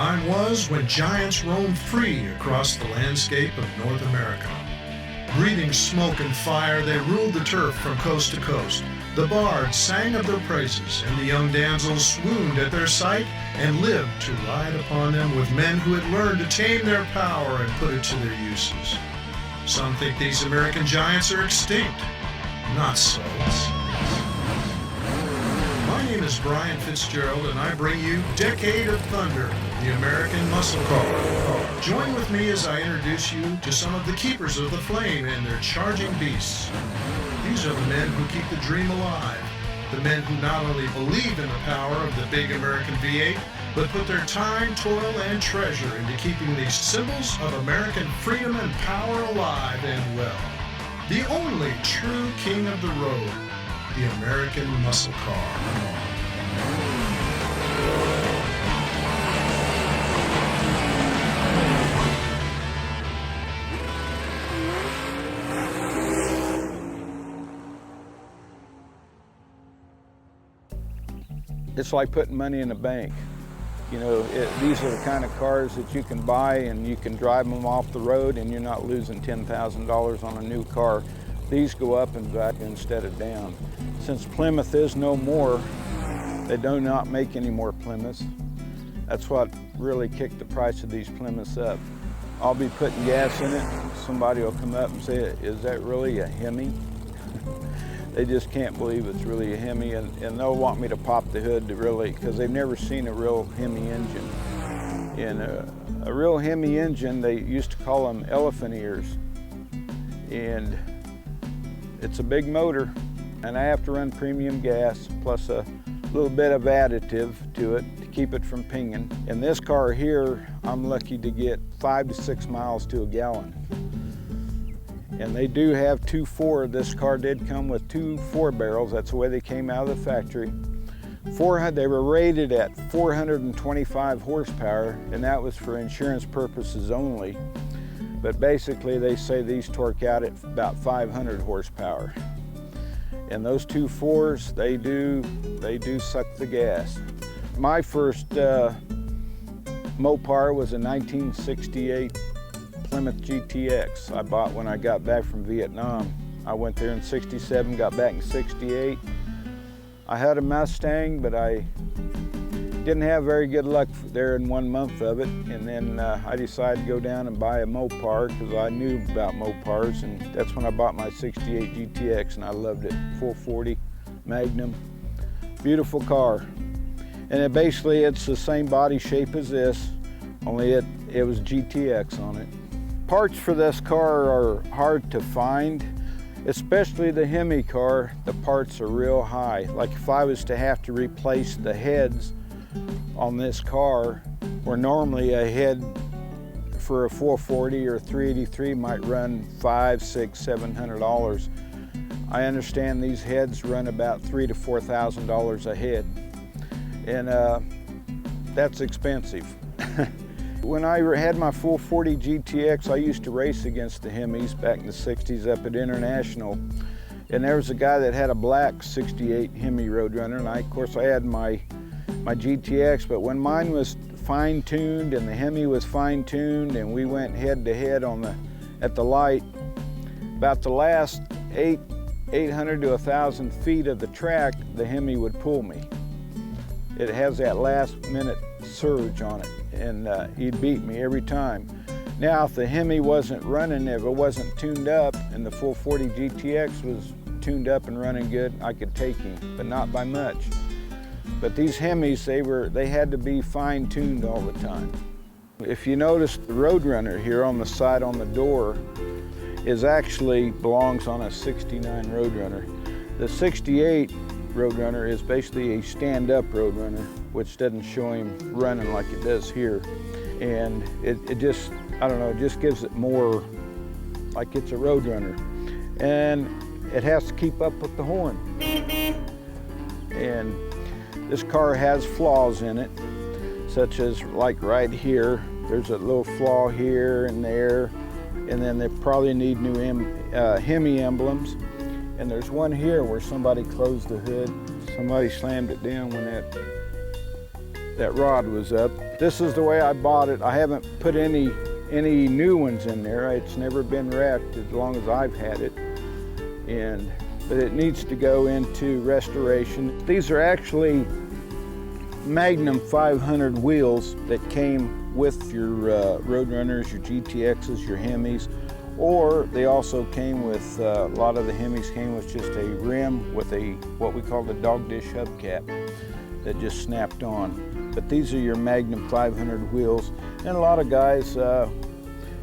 time was when giants roamed free across the landscape of North America. Breathing smoke and fire, they ruled the turf from coast to coast. The bards sang of their praises, and the young damsels swooned at their sight and lived to ride upon them with men who had learned to tame their power and put it to their uses. Some think these American giants are extinct. Not so. My name is Brian FitzGerald, and I bring you Decade of Thunder, the American muscle car. Join with me as I introduce you to some of the keepers of the flame and their charging beasts. These are the men who keep the dream alive, the men who not only believe in the power of the big American V8, but put their time, toil, and treasure into keeping these symbols of American freedom and power alive and well. The only true king of the road, the American muscle car. It's like putting money in a bank. You know, these are the kind of cars that you can buy and you can drive them off the road and you're not losing $10,000 on a new car. These go up in value instead of down. Since Plymouth is no more, they do not make any more Plymouths. That's what really kicked the price of these Plymouths up. I'll be putting gas in it, somebody will come up and say, is that really a Hemi? They just can't believe it's really a Hemi, and they'll want me to pop the hood to really, because they've never seen a real Hemi engine. In a real Hemi engine, they used to call them elephant ears. And it's a big motor, and I have to run premium gas, plus a little bit of additive to it to keep it from pinging. In this car here, I'm lucky to get 5 to 6 miles to a gallon. And they do have 2.4. This car did come with 2 4-barrels. That's the way they came out of the factory. They were rated at 425 horsepower, and that was for insurance purposes only. But basically, they say these torque out at about 500 horsepower. And those 2.4s, they do suck the gas. My first Mopar was a 1968 Plymouth GTX I bought when I got back from Vietnam. I went there in '67, got back in '68. I had a Mustang, but I didn't have very good luck there in 1 month of it. And then I decided to go down and buy a Mopar because I knew about Mopars, and that's when I bought my '68 GTX, and I loved it. 440 Magnum, beautiful car. And it's the same body shape as this, only it was GTX on it. Parts for this car are hard to find, especially the Hemi car. The parts are real high. Like if I was to have to replace the heads on this car, where normally a head for a 440 or 383 might run $500, $600, $700. I understand these heads run about $3,000 to $4,000 a head, and that's expensive. When I had my 440 GTX, I used to race against the Hemis back in the '60s up at International. And there was a guy that had a black '68 Hemi Roadrunner, and of course I had my GTX, but when mine was fine-tuned and the Hemi was fine-tuned and we went head-to-head at the light, about the last 800 to 1,000 feet of the track, the Hemi would pull me. It has that last-minute surge on it, and he'd beat me every time. Now, if the Hemi wasn't running, if it wasn't tuned up, and the 440 GTX was tuned up and running good, I could take him, but not by much. But these Hemis, they had to be fine-tuned all the time. If you notice, the Roadrunner here on the side on the door belongs on a '69 Roadrunner. The '68 Roadrunner is basically a stand-up Roadrunner, which doesn't show him running like it does here. And it just, I don't know, it just gives it more like it's a Roadrunner. And it has to keep up with the horn. And this car has flaws in it, such as like right here, there's a little flaw here and there, and then they probably need new Hemi emblems. And there's one here where somebody closed the hood. Somebody slammed it down when that rod was up. This is the way I bought it. I haven't put any new ones in there. It's never been wrecked as long as I've had it. But it needs to go into restoration. These are actually Magnum 500 wheels that came with your Roadrunners, your GTXs, your Hemis, or they also came with, a lot of the Hemis came with just a rim with what we call the dog dish hubcap that just snapped on. But these are your Magnum 500 wheels, and a lot of guys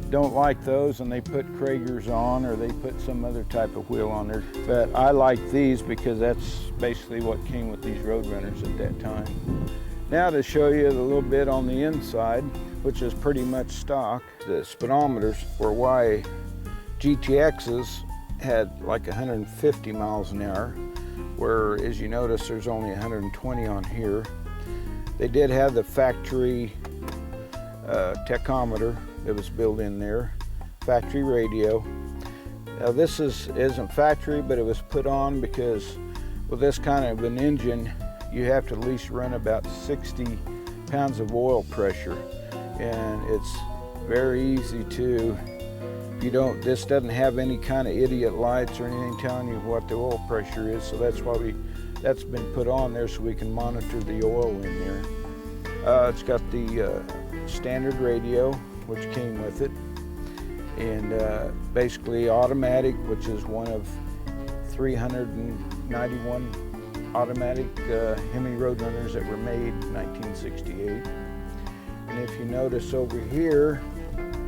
don't like those and they put Kragers on, or they put some other type of wheel on there. But I like these because that's basically what came with these Roadrunners at that time. Now to show you a little bit on the inside, which is pretty much stock. The speedometers were why GTXs had like 150 miles an hour, where as you notice there's only 120 on here. They did have the factory tachometer that was built in there, factory radio. Now this isn't factory, but it was put on because with this kind of an engine, you have to at least run about 60 pounds of oil pressure. And it's very easy to, this doesn't have any kind of idiot lights or anything telling you what the oil pressure is, so that's why that's been put on there so we can monitor the oil in there. It's got the standard radio, which came with it, and basically automatic, which is one of 391 automatic Hemi Roadrunners that were made in 1968. And if you notice over here,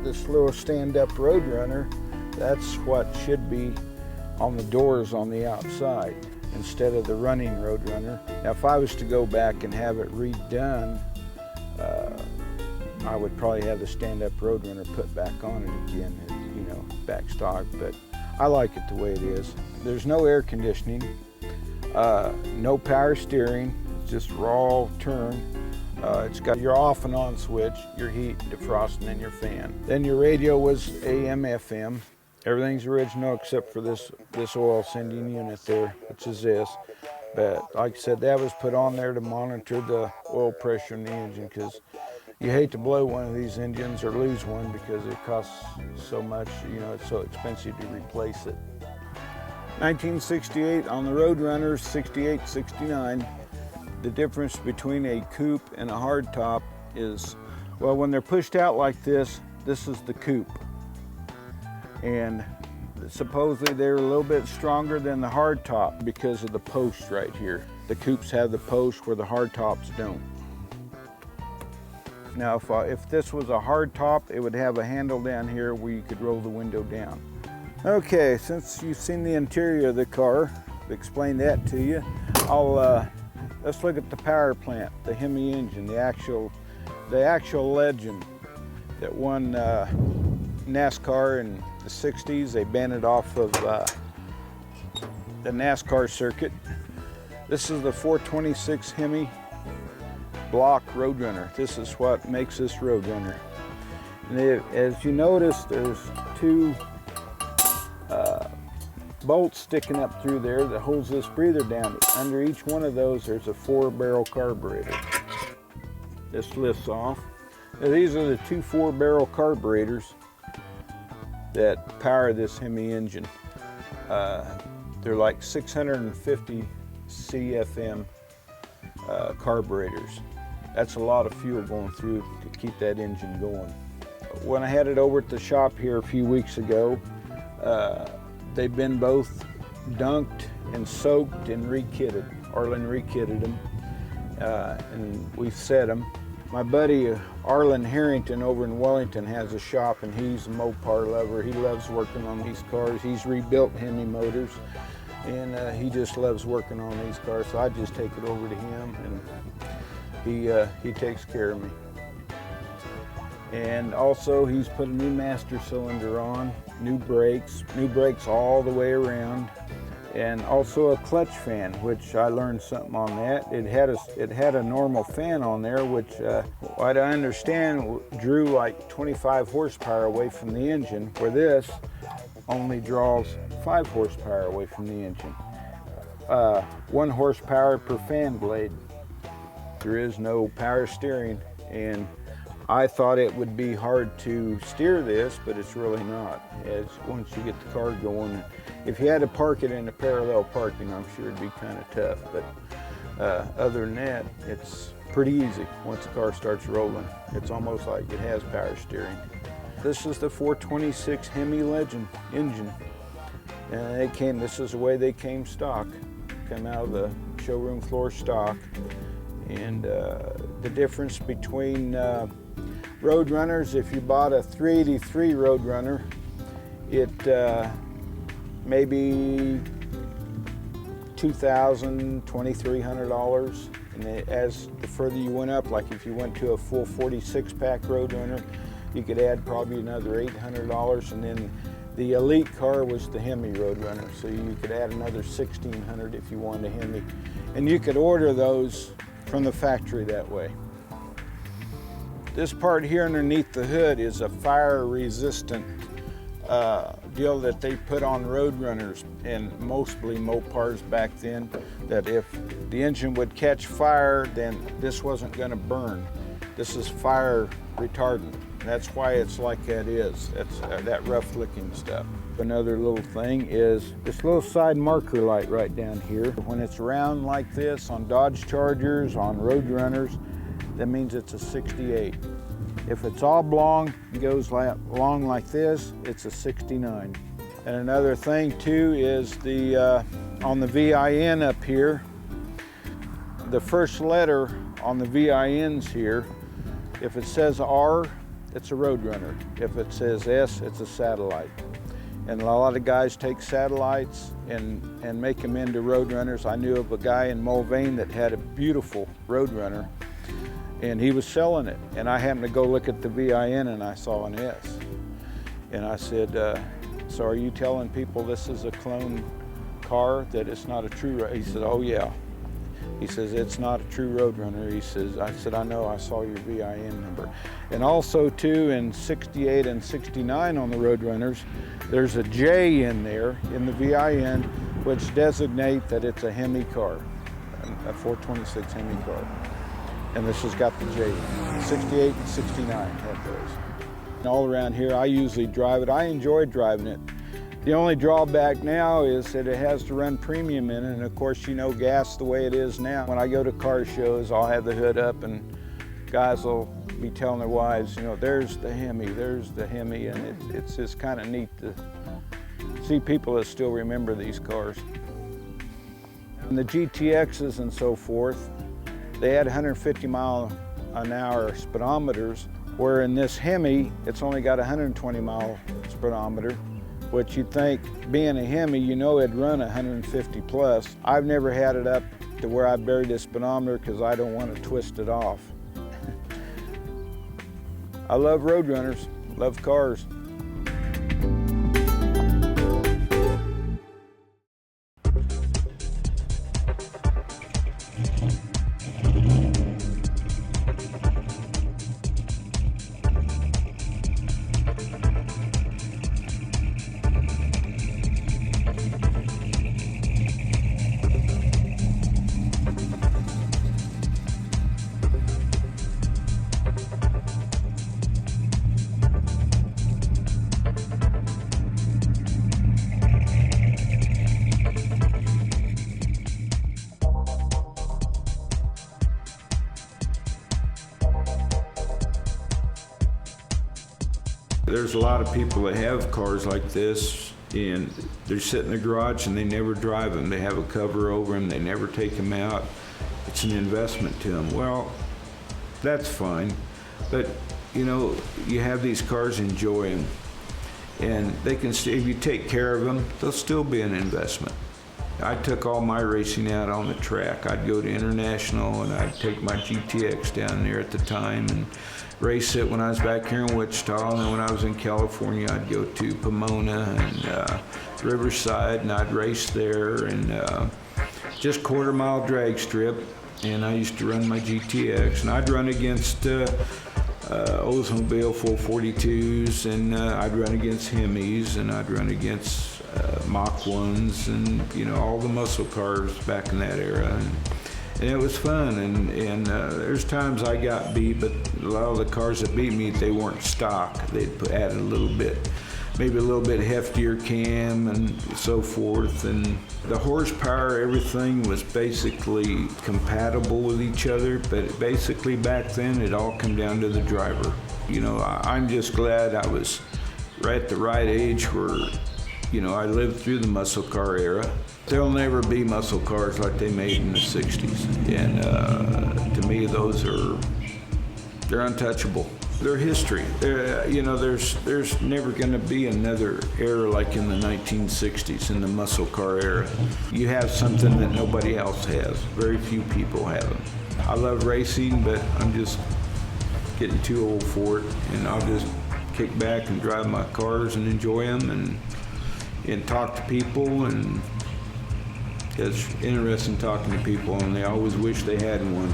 this little stand-up Roadrunner, that's what should be on the doors on the outside instead of the running Roadrunner. Now if I was to go back and have it redone, I would probably have the stand-up Roadrunner put back on it again, back stock, but I like it the way it is. There's no air conditioning, no power steering, it's just raw turn. It's got your off and on switch, your heat, defrosting, and your fan. Then your radio was AM, FM. Everything's original except for this oil sending unit there, which is this. But like I said, that was put on there to monitor the oil pressure in the engine, because you hate to blow one of these engines or lose one because it costs so much, it's so expensive to replace it. 1968 on the Roadrunners, 68, 69. The difference between a coupe and a hardtop is, well, when they're pushed out like this is the coupe. And supposedly they're a little bit stronger than the hardtop because of the post right here. The coupes have the post where the hardtops don't. Now, if this was a hardtop, it would have a handle down here where you could roll the window down. Okay, since you've seen the interior of the car, I've explained that to you. Let's look at the power plant, the Hemi engine, the actual legend that won NASCAR in the 60s. They banned it off of the NASCAR circuit. This is the 426 Hemi block Roadrunner. This is what makes this Roadrunner. And as you notice, there's two bolts sticking up through there that holds this breather down. Under each one of those, there's a 4-barrel carburetor. This lifts off. Now, these are the two 4-barrel carburetors that power this Hemi engine. They're like 650 CFM carburetors. That's a lot of fuel going through to keep that engine going. When I had it over at the shop here a few weeks ago, they've been both dunked and soaked and re-kitted. Arlen re-kitted them, and we've set them. My buddy Arlen Harrington over in Wellington has a shop, and he's a Mopar lover. He loves working on these cars. He's rebuilt Hemi motors, and he just loves working on these cars. So I just take it over to him, and he takes care of me. And also he's put a new master cylinder on, new brakes all the way around, and also a clutch fan, which I learned something on that. It had a normal fan on there, which what I understand drew like 25 horsepower away from the engine, where this only draws 5 horsepower away from the engine. 1 horsepower per fan blade. There is no power steering, and I thought it would be hard to steer this, but it's really not. As once you get the car going, if you had to park it in a parallel parking, I'm sure it'd be kind of tough. But other than that, it's pretty easy once the car starts rolling. It's almost like it has power steering. This is the 426 Hemi Legend engine, and this is the way they came stock. Came out of the showroom floor stock, and the difference between Roadrunners, if you bought a 383 Roadrunner, it maybe $2,000, $2,300. And as the further you went up, like if you went to a full 46-pack Roadrunner, you could add probably another $800. And then the elite car was the Hemi Roadrunner, so you could add another $1,600 if you wanted a Hemi. And you could order those from the factory that way. This part here underneath the hood is a fire-resistant deal that they put on Roadrunners and mostly Mopars back then, that if the engine would catch fire, then this wasn't going to burn. This is fire retardant. That's why it's like that is. That's that rough looking stuff. Another little thing is this little side marker light right down here. When it's round like this on Dodge Chargers, on Roadrunners, that means it's a 68. If it's oblong and goes along like this, it's a 69. And another thing too is the on the VIN up here, the first letter on the VINs here, if it says R, it's a Roadrunner. If it says S, it's a satellite. And a lot of guys take satellites and make them into Roadrunners. I knew of a guy in Mulvane that had a beautiful Roadrunner, and he was selling it. And I happened to go look at the VIN and I saw an S. And I said, so are you telling people this is a clone car, that it's not a true? He said, oh yeah. He says, it's not a true Roadrunner. He says, I said, I know, I saw your VIN number. And also too, in 68 and 69 on the Roadrunners, there's a J in there in the VIN, which designate that it's a Hemi car, a 426 Hemi car. And this has got the J. 68 and 69 have those. And all around here, I usually drive it. I enjoy driving it. The only drawback now is that it has to run premium in it, and of course, you know, gas the way it is now. When I go to car shows, I'll have the hood up and guys will be telling their wives, you know, there's the Hemi, and it's just kind of neat to see people that still remember these cars. And the GTXs and so forth, they had 150-mile-an-hour speedometers, where in this Hemi, it's only got 120-mile speedometer, which you'd think, being a Hemi, you know it'd run 150 plus. I've never had it up to where I buried the speedometer because I don't want to twist it off. I love Roadrunners, love cars. There's a lot of people that have cars like this and they're sitting in the garage and they never drive them. They have a cover over them, they never take them out. It's an investment to them. Well, that's fine, but you know, you have these cars, enjoy them. And they can stay, if you take care of them, they'll still be an investment. I took all my racing out on the track. I'd go to International and I'd take my GTX down there at the time and race it when I was back here in Wichita, and then when I was in California, I'd go to Pomona and Riverside, and I'd race there, and just quarter-mile drag strip, and I used to run my GTX, and I'd run against Oldsmobile 442s, and I'd run against Hemis, and I'd run against Mach 1s, and you know, all the muscle cars back in that era. And it was fun, and there's times I got beat, but a lot of the cars that beat me, they weren't stock. They'd added a little bit, maybe a little bit heftier cam and so forth. And the horsepower, everything was basically compatible with each other, but basically back then it all come down to the driver. You know, I'm just glad I was right at the right age where, you know, I lived through the muscle car era. There'll never be muscle cars like they made in the 60s. And to me, they're untouchable. They're history. You know, there's never gonna be another era like in the 1960s, in the muscle car era. You have something that nobody else has. Very few people have them. I love racing, but I'm just getting too old for it, and I'll just kick back and drive my cars and enjoy them and talk to people, and it's interesting talking to people, and they always wish they had one.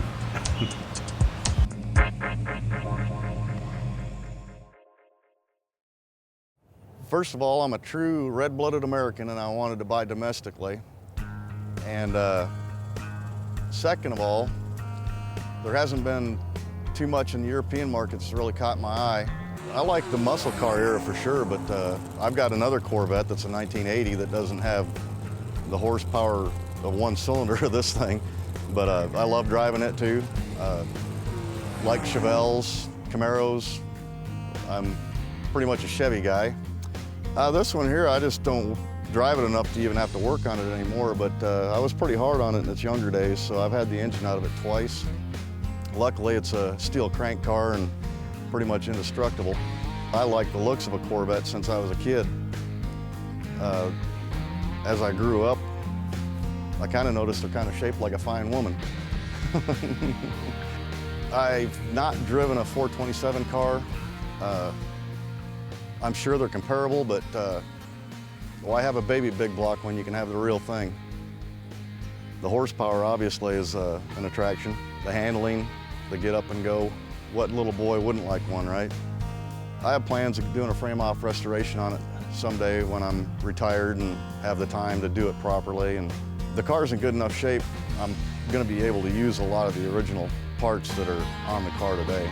First of all, I'm a true red-blooded American, and I wanted to buy domestically. And second of all, there hasn't been too much in the European markets that's really caught my eye. I like the muscle car era for sure, but I've got another Corvette that's a 1980 that doesn't have the horsepower of one cylinder of this thing, but I love driving it too. Like Chevelles, Camaros. I'm pretty much a Chevy guy. This one here, I just don't drive it enough to even have to work on it anymore, but I was pretty hard on it in its younger days, so I've had the engine out of it twice. Luckily, it's a steel crank car and pretty much indestructible. I like the looks of a Corvette since I was a kid. As I grew up, I kind of noticed they're kind of shaped like a fine woman. I've not driven a 427 car. I'm sure they're comparable, but why have a baby big block when you can have the real thing? The horsepower obviously is an attraction. The handling, the get up and go. What little boy wouldn't like one, right? I have plans of doing a frame-off restoration on it someday when I'm retired and have the time to do it properly. And the car's in good enough shape, I'm gonna be able to use a lot of the original parts that are on the car today.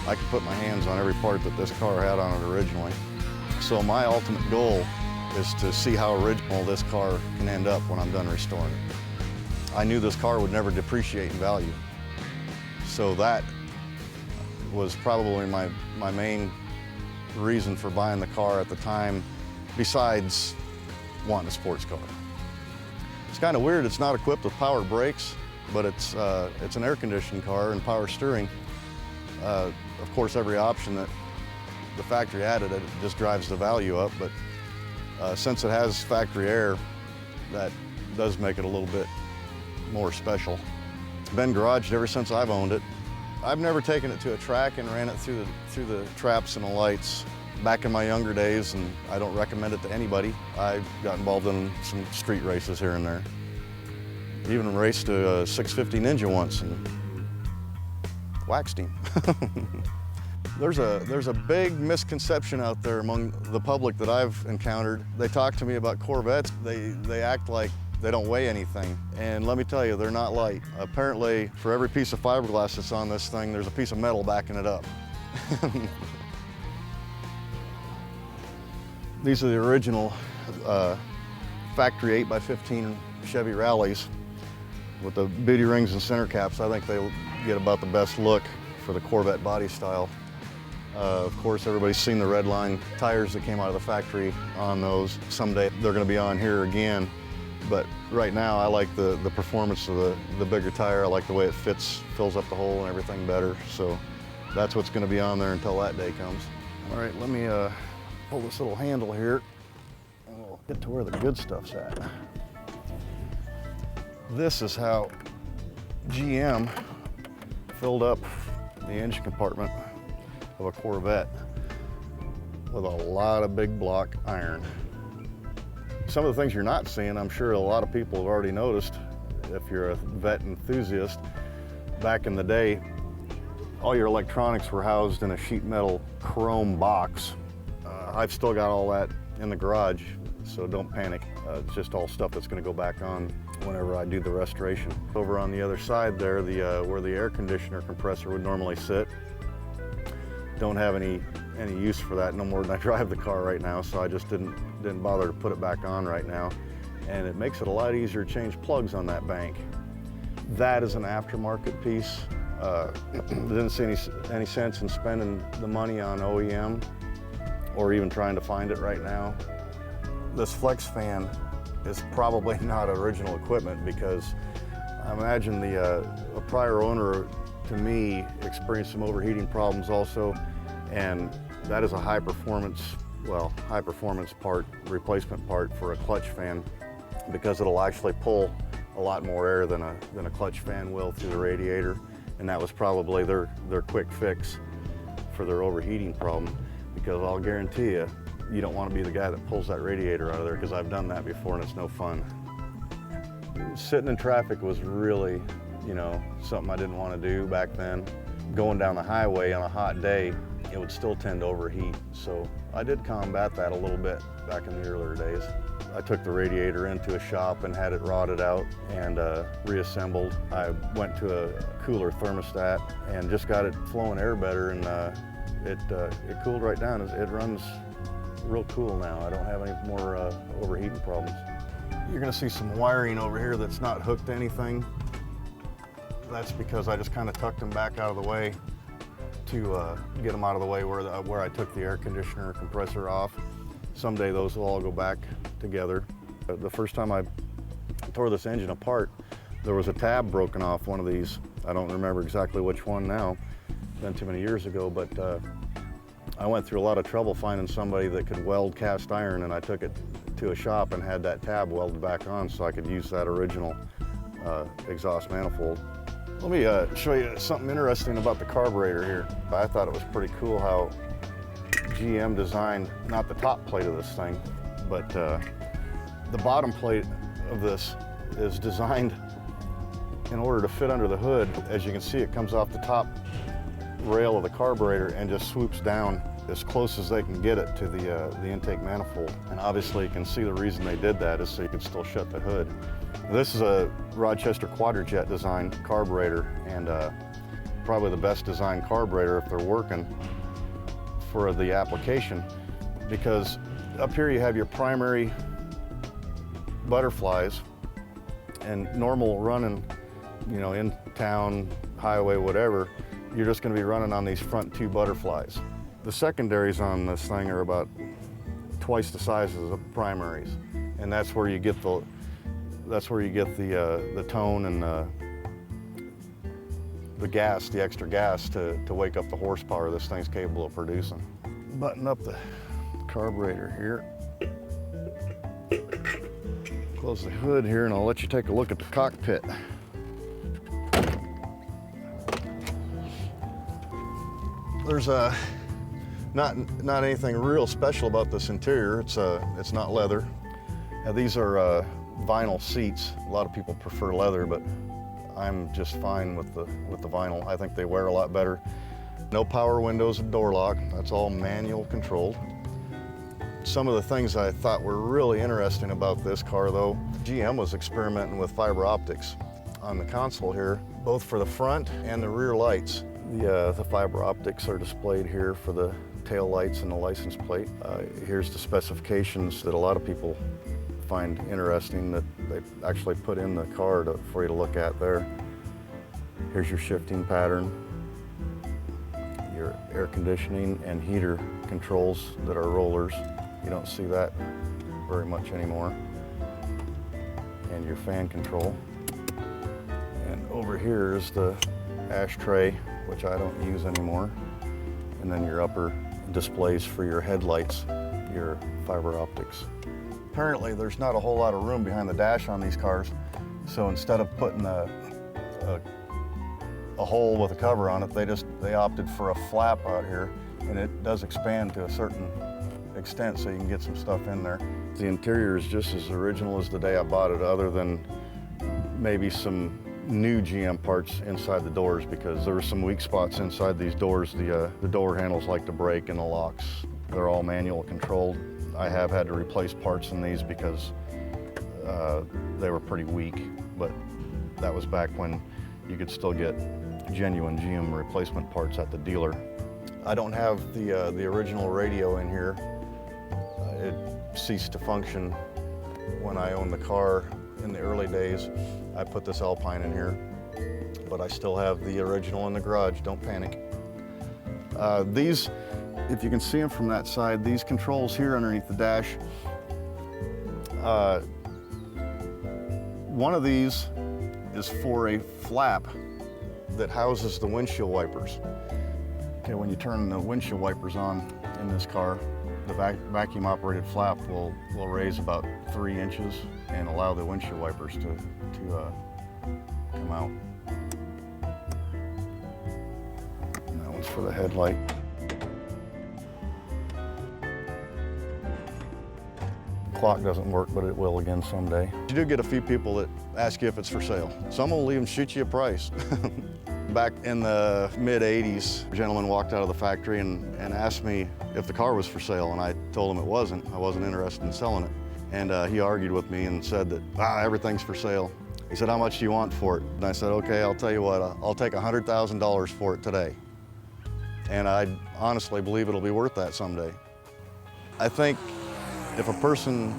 I can put my hands on every part that this car had on it originally. So my ultimate goal is to see how original this car can end up when I'm done restoring it. I knew this car would never depreciate in value. So that was probably my main reason for buying the car at the time, besides wanting a sports car. It's kind of weird, it's not equipped with power brakes, but it's an air-conditioned car and power steering. Of course, every option that the factory added, it just drives the value up, but since it has factory air, that does make it a little bit more special. It's been garaged ever since I've owned it. I've never taken it to a track and ran it through the traps and the lights back in my younger days, and I don't recommend it to anybody. I got involved in some street races here and there. Even raced a 650 Ninja once and waxed him. There's a big misconception out there among the public that I've encountered. They talk to me about Corvettes. They act like they don't weigh anything. And let me tell you, they're not light. Apparently, for every piece of fiberglass that's on this thing, there's a piece of metal backing it up. These are the original factory 8x15 Chevy Rallies with the booty rings and center caps. I think they'll get about the best look for the Corvette body style. Of course, everybody's seen the red line tires that came out of the factory on those. Someday they're going to be on here again. But right now, I like the performance of the bigger tire. I like the way it fills up the hole and everything better. So that's what's going to be on there until that day comes. All right, let me pull this little handle here, and we'll get to where the good stuff's at. This is how GM filled up the engine compartment of a Corvette with a lot of big block iron. Some of the things you're not seeing, I'm sure a lot of people have already noticed if you're a vet enthusiast. Back in the day, all your electronics were housed in a sheet metal chrome box. I've still got all that in the garage. so don't panic. It's just all stuff that's going to go back on whenever I do the restoration. Over on the other side there, where the air conditioner compressor would normally sit, don't have any use for that no more than I drive the car right now, so I just didn't bother to put it back on right now. And it makes it a lot easier to change plugs on that bank. That is an aftermarket piece. Didn't see any sense in spending the money on OEM or even trying to find it right now. This flex fan is probably not original equipment, because I imagine a prior owner to me experienced some overheating problems also, and that is a high performance part, replacement part for a clutch fan, because it'll actually pull a lot more air than a clutch fan will through the radiator. And that was probably their quick fix for their overheating problem, because I'll guarantee you, you don't want to be the guy that pulls that radiator out of there, because I've done that before and it's no fun. Sitting in traffic was really, something I didn't want to do back then. Going down the highway on a hot day, it would still tend to overheat. So I did combat that a little bit back in the earlier days. I took the radiator into a shop and had it rotted out and reassembled. I went to a cooler thermostat and just got it flowing air better, and it cooled right down. It runs real cool now. I don't have any more overheating problems. You're gonna see some wiring over here that's not hooked to anything. That's because I just kind of tucked them back out of the way to get them out of the way where I took the air conditioner compressor off. Someday those will all go back together. The first time I tore this engine apart, there was a tab broken off one of these. I don't remember exactly which one now, been too many years ago, but I went through a lot of trouble finding somebody that could weld cast iron, and I took it to a shop and had that tab welded back on so I could use that original exhaust manifold. Let me show you something interesting about the carburetor here. I thought it was pretty cool how GM designed, not the top plate of this thing, but the bottom plate of this is designed in order to fit under the hood. As you can see, it comes off the top rail of the carburetor and just swoops down as close as they can get it to the intake manifold. And obviously you can see the reason they did that is so you can still shut the hood. This is a Rochester Quadrajet design carburetor, and probably the best designed carburetor if they're working for the application, because up here you have your primary butterflies, and normal running, in town, highway, whatever, you're just going to be running on these front two butterflies. The secondaries on this thing are about twice the size of the primaries, and that's where you get the tone and the gas, the extra gas to wake up the horsepower this thing's capable of producing. Button up the carburetor here. Close the hood here, and I'll let you take a look at the cockpit. There's not anything real special about this interior. It's not leather. These are vinyl seats. A lot of people prefer leather, but I'm just fine with the vinyl. I think they wear a lot better. No power windows and door lock. That's all manual controlled. Some of the things I thought were really interesting about this car, though, GM was experimenting with fiber optics on the console here, both for the front and the rear lights. The fiber optics are displayed here for the tail lights and the license plate. Here's the specifications that a lot of people find interesting that they actually put in the car for you to look at there. Here's your shifting pattern, your air conditioning and heater controls that are rollers. You don't see that very much anymore. And your fan control. And over here is the ashtray, which I don't use anymore. And then your upper displays for your headlights, your fiber optics. Apparently there's not a whole lot of room behind the dash on these cars, so instead of putting a hole with a cover on it, they opted for a flap out here, and it does expand to a certain extent so you can get some stuff in there. The interior is just as original as the day I bought it, other than maybe some new GM parts inside the doors, because there were some weak spots inside these doors. The door handles like to break, and the locks, they're all manual controlled. I have had to replace parts in these because they were pretty weak, but that was back when you could still get genuine GM replacement parts at the dealer. I don't have the original radio in here. It ceased to function when I owned the car in the early days. I put this Alpine in here, but I still have the original in the garage, don't panic. These, if you can see them from that side, these controls here underneath the dash, one of these is for a flap that houses the windshield wipers. Okay, when you turn the windshield wipers on in this car, the vacuum operated flap will raise about 3 inches and allow the windshield wipers to come out. And that one's for the headlight. Clock doesn't work, but it will again someday. You do get a few people that ask you if it's for sale. Some will even shoot you a price. Back in the mid-'80s, a gentleman walked out of the factory and asked me if the car was for sale, and I told him it wasn't. I wasn't interested in selling it. And he argued with me and said that, everything's for sale. He said, how much do you want for it? And I said, okay, I'll tell you what, I'll take $100,000 for it today. And I honestly believe it'll be worth that someday. I think if a person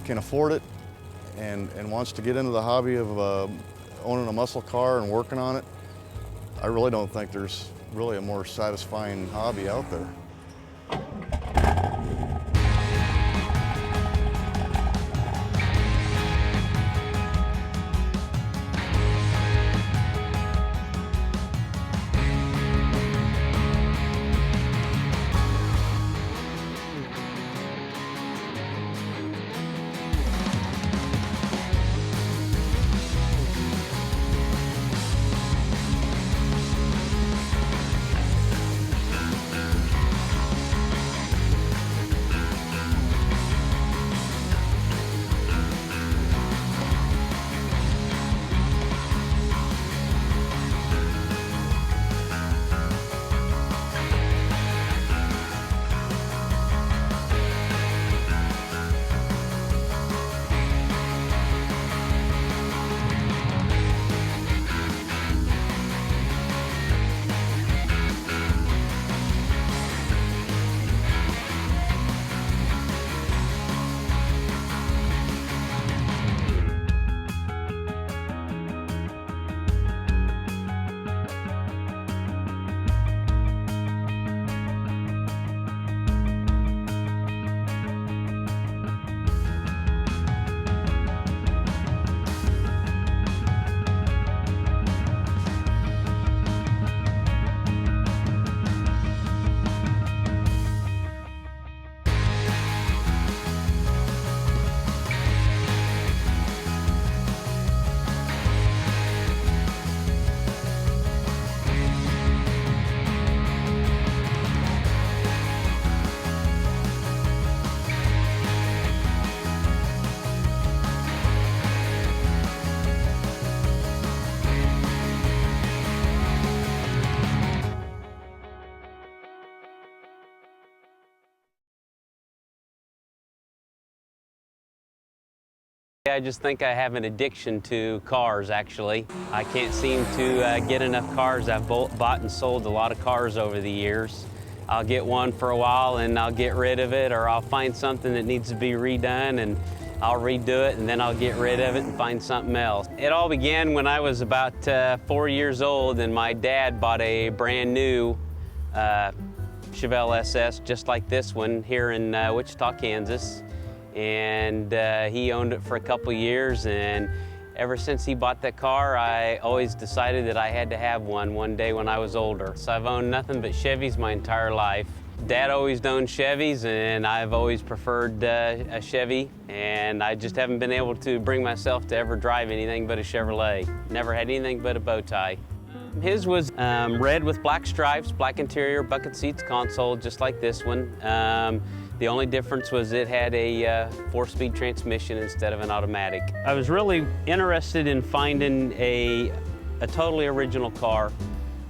can afford it and wants to get into the hobby of owning a muscle car and working on it, I really don't think there's really a more satisfying hobby out there. I just think I have an addiction to cars, actually. I can't seem to get enough cars. I've bought and sold a lot of cars over the years. I'll get one for a while and I'll get rid of it, or I'll find something that needs to be redone and I'll redo it, and then I'll get rid of it and find something else. It all began when I was about 4 years old, and my dad bought a brand new Chevelle SS just like this one here in Wichita, Kansas. And he owned it for a couple years, and ever since he bought that car, I always decided that I had to have one day when I was older. So I've owned nothing but Chevys my entire life. Dad always owned Chevys, and I've always preferred a Chevy, and I just haven't been able to bring myself to ever drive anything but a Chevrolet. Never had anything but a bow tie. His was red with black stripes, black interior, bucket seats, console, just like this one. The only difference was it had a 4-speed transmission instead of an automatic. I was really interested in finding a totally original car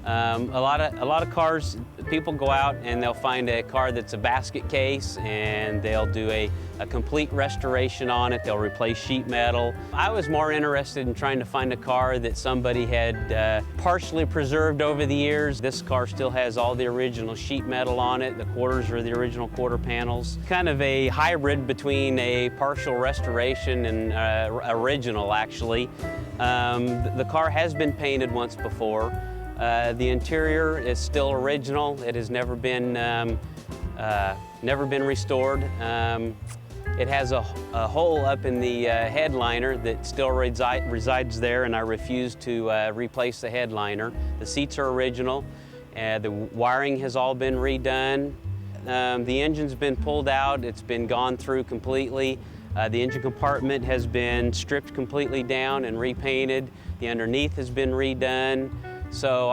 A lot of cars, people go out and they'll find a car that's a basket case and they'll do a complete restoration on it. They'll replace sheet metal. I was more interested in trying to find a car that somebody had partially preserved over the years. This car still has all the original sheet metal on it. The quarters are the original quarter panels. Kind of a hybrid between a partial restoration and original, actually. The car has been painted once before. The interior is still original. It has never been restored. It has a hole up in the headliner that still resides there, and I refuse to replace the headliner. The seats are original. The wiring has all been redone. The engine's been pulled out. It's been gone through completely. The engine compartment has been stripped completely down and repainted. The underneath has been redone. So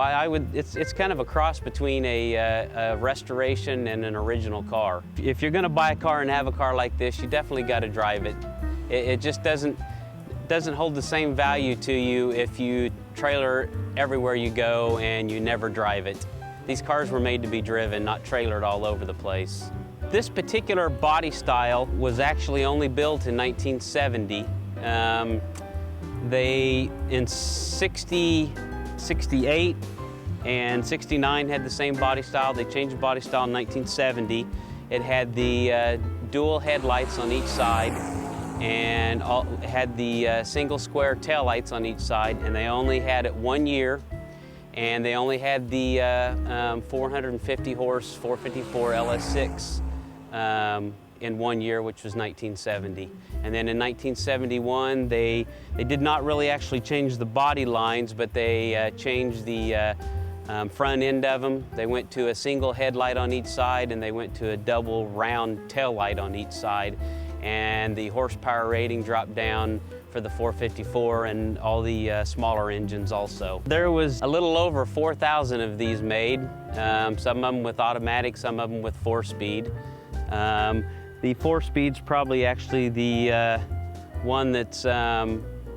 it's kind of a cross between a restoration and an original car. If you're going to buy a car and have a car like this, you definitely got to drive it. It just doesn't hold the same value to you if you trailer everywhere you go and you never drive it. These cars were made to be driven, not trailered all over the place. This particular body style was actually only built in 1970. They, in 68 and 69 had the same body style. They changed the body style in 1970. It had the dual headlights on each side and had the single square tail lights on each side, and they only had it 1 year, and they only had the 450 horse 454 LS6 in 1 year, which was 1970. And then in 1971, they did not really actually change the body lines, but they changed the front end of them. They went to a single headlight on each side, and they went to a double round tail light on each side. And the horsepower rating dropped down for the 454 and all the smaller engines also. There was a little over 4,000 of these made, some of them with automatic, some of them with 4-speed. The 4-speed's probably actually the one that's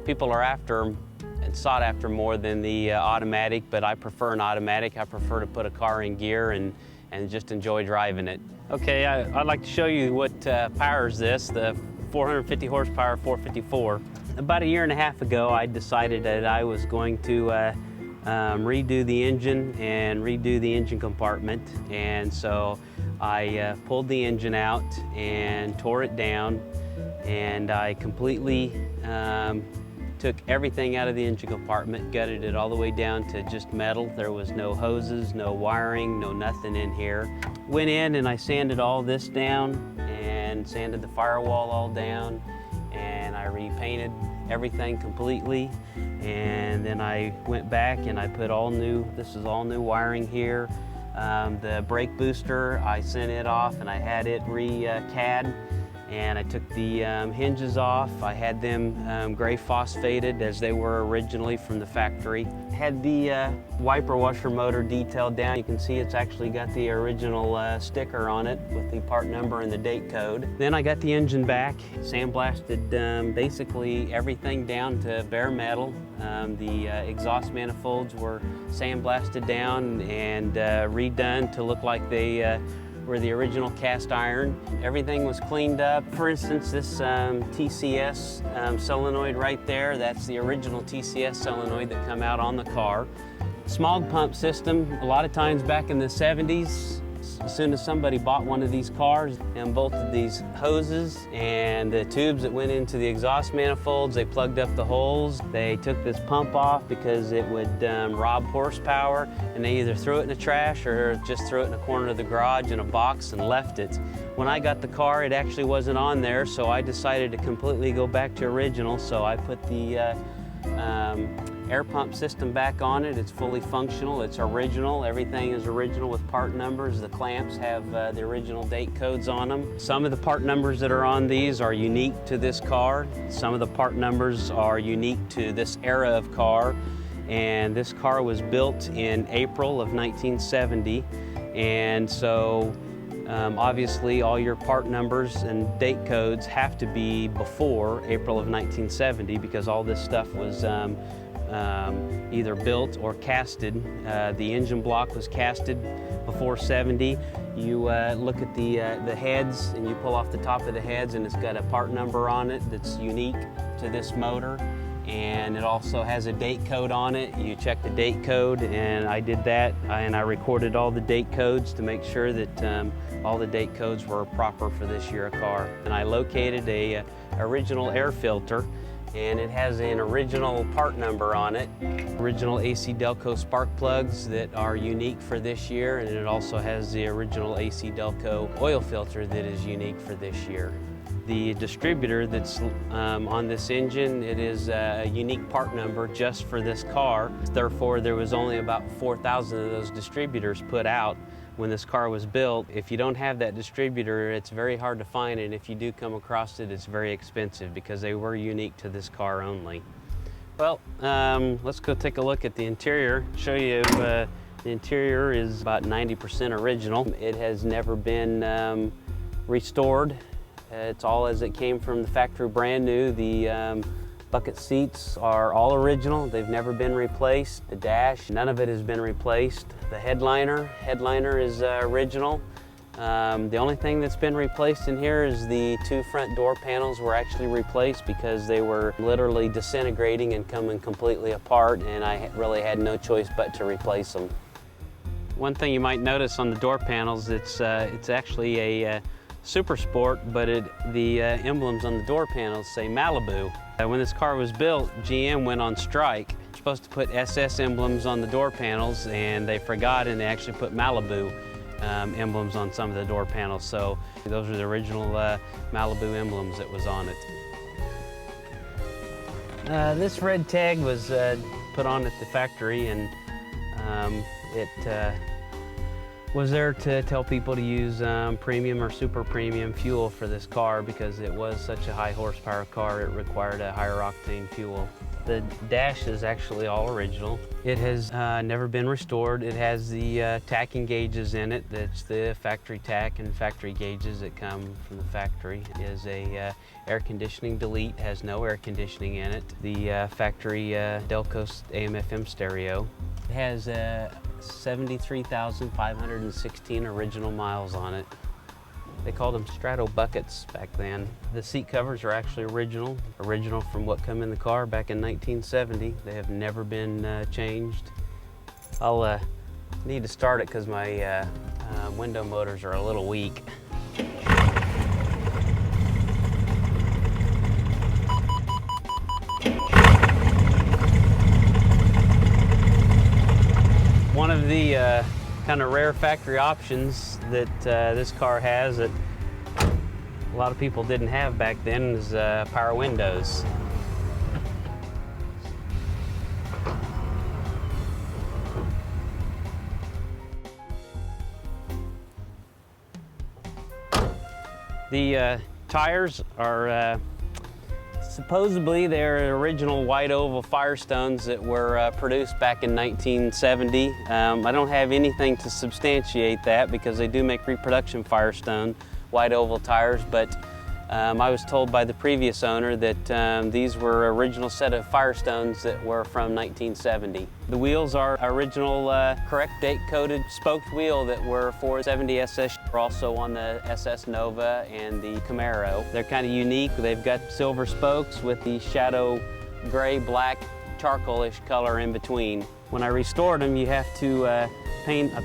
people are after and sought after more than the automatic, but I prefer an automatic. I prefer to put a car in gear and just enjoy driving it. Okay, I'd like to show you what powers this, the 450 horsepower 454. About a year and a half ago, I decided that I was going to redo the engine and redo the engine compartment, and so I pulled the engine out and tore it down, and I completely took everything out of the engine compartment, gutted it all the way down to just metal. There was no hoses, no wiring, no nothing in here. Went in and I sanded all this down and sanded the firewall all down, and I repainted everything completely. And then I went back and I put this is all new wiring here. The brake booster, I sent it off and I had it re-CAD, and I took the hinges off. I had them gray phosphated as they were originally from the factory. Had the wiper washer motor detailed down. You can see it's actually got the original sticker on it with the part number and the date code. Then I got the engine back, sandblasted basically everything down to bare metal. The exhaust manifolds were sandblasted down and redone to look like they were the original cast iron. Everything was cleaned up. For instance, this TCS solenoid right there, that's the original TCS solenoid that come out on the car. Smog pump system, a lot of times back in the 70s, as soon as somebody bought one of these cars and bolted these hoses and the tubes that went into the exhaust manifolds, they plugged up the holes. They took this pump off because it would rob horsepower, and they either threw it in the trash or just threw it in a corner of the garage in a box and left it. When I got the car, it actually wasn't on there, so I decided to completely go back to original. So I put the air pump system back on it. It's fully functional, it's original. Everything is original with part numbers. The clamps have the original date codes on them. Some of the part numbers that are on these are unique to this car. Some of the part numbers are unique to this era of car. And this car was built in April of 1970. And so obviously all your part numbers and date codes have to be before April of 1970 because all this stuff was either built or casted. The engine block was casted before 70. You look at the heads and you pull off the top of the heads, and it's got a part number on it that's unique to this motor. And it also has a date code on it. You check the date code, and I did that, and I recorded all the date codes to make sure that all the date codes were proper for this year of car. And I located a original air filter, and it has an original part number on it. Original AC Delco spark plugs that are unique for this year, and it also has the original AC Delco oil filter that is unique for this year. The distributor that's on this engine, it is a unique part number just for this car. Therefore, there was only about 4,000 of those distributors put out when this car was built. If you don't have that distributor, it's very hard to find, and if you do come across it, it's very expensive because they were unique to this car only. Well, let's go take a look at the interior. Show you the interior is about 90% original. It has never been restored. It's all as it came from the factory, brand new. The bucket seats are all original. They've never been replaced. The dash, none of it has been replaced. The headliner is original. The only thing that's been replaced in here is the two front door panels were actually replaced because they were literally disintegrating and coming completely apart, and I really had no choice but to replace them. One thing you might notice on the door panels, it's actually a Super Sport, but the emblems on the door panels say Malibu. When this car was built, GM went on strike. They're supposed to put SS emblems on the door panels, and they forgot, and they actually put Malibu emblems on some of the door panels. So those are the original Malibu emblems that was on it. This red tag was put on at the factory, and it was there to tell people to use premium or super premium fuel for this car because it was such a high horsepower car. It required a higher octane fuel. The dash is actually all original. It has never been restored. It has the tacking gauges in it. That's the factory tack and factory gauges that come from the factory. It is a air conditioning delete, has no air conditioning in it. The factory Delco AM/FM stereo. It has 73,516 original miles on it. They called them strato buckets back then. The seat covers are actually original from what come in the car back in 1970. They have never been changed. I'll need to start it because my window motors are a little weak. One of the kind of rare factory options that this car has that a lot of people didn't have back then is power windows. The tires are supposedly they're original white oval Firestones that were produced back in 1970. I don't have anything to substantiate that because they do make reproduction Firestone white oval tires, but I was told by the previous owner that these were original set of Firestones that were from 1970. The wheels are original correct date coded spoked wheel that were for 70 SS. We're also on the SS Nova and the Camaro. They're kind of unique. They've got silver spokes with the shadow gray, black, charcoalish color in between. When I restored them, you have to I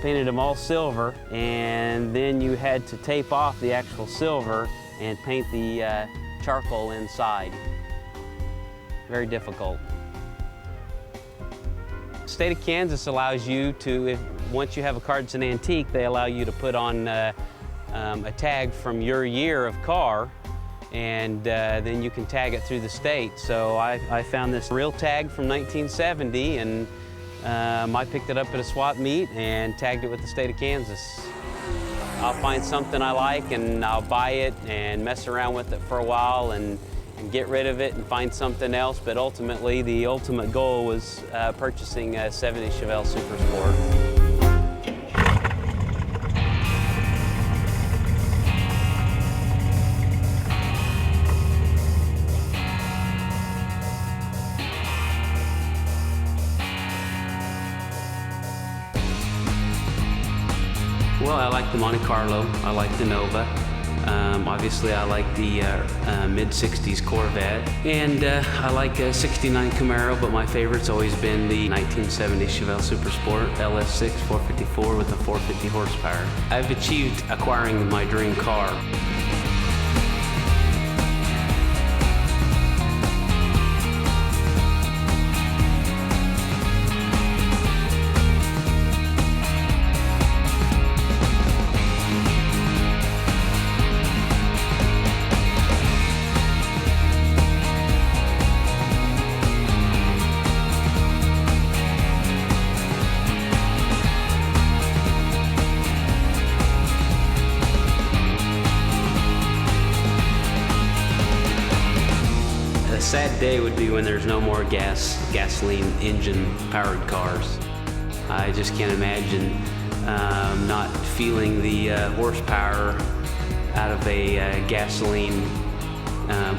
painted them all silver, and then you had to tape off the actual silver and paint the charcoal inside. Very difficult. The state of Kansas allows you to, once you have a car that's an antique, they allow you to put on a tag from your year of car, and then you can tag it through the state. So I found this real tag from 1970, and I picked it up at a swap meet and tagged it with the state of Kansas. I'll find something I like and I'll buy it and mess around with it for a while and get rid of it and find something else, but ultimately the ultimate goal was purchasing a 70 Chevelle Super Sport. Well, I like the Monte Carlo, I like the Nova. Obviously, I like the mid-60s Corvette, and I like a 69 Camaro, but my favorite's always been the 1970 Chevelle Super Sport LS6 454 with a 450 horsepower. I've achieved acquiring my dream car. A sad day would be when there's no more gasoline engine powered cars. I just can't imagine not feeling the horsepower out of a gasoline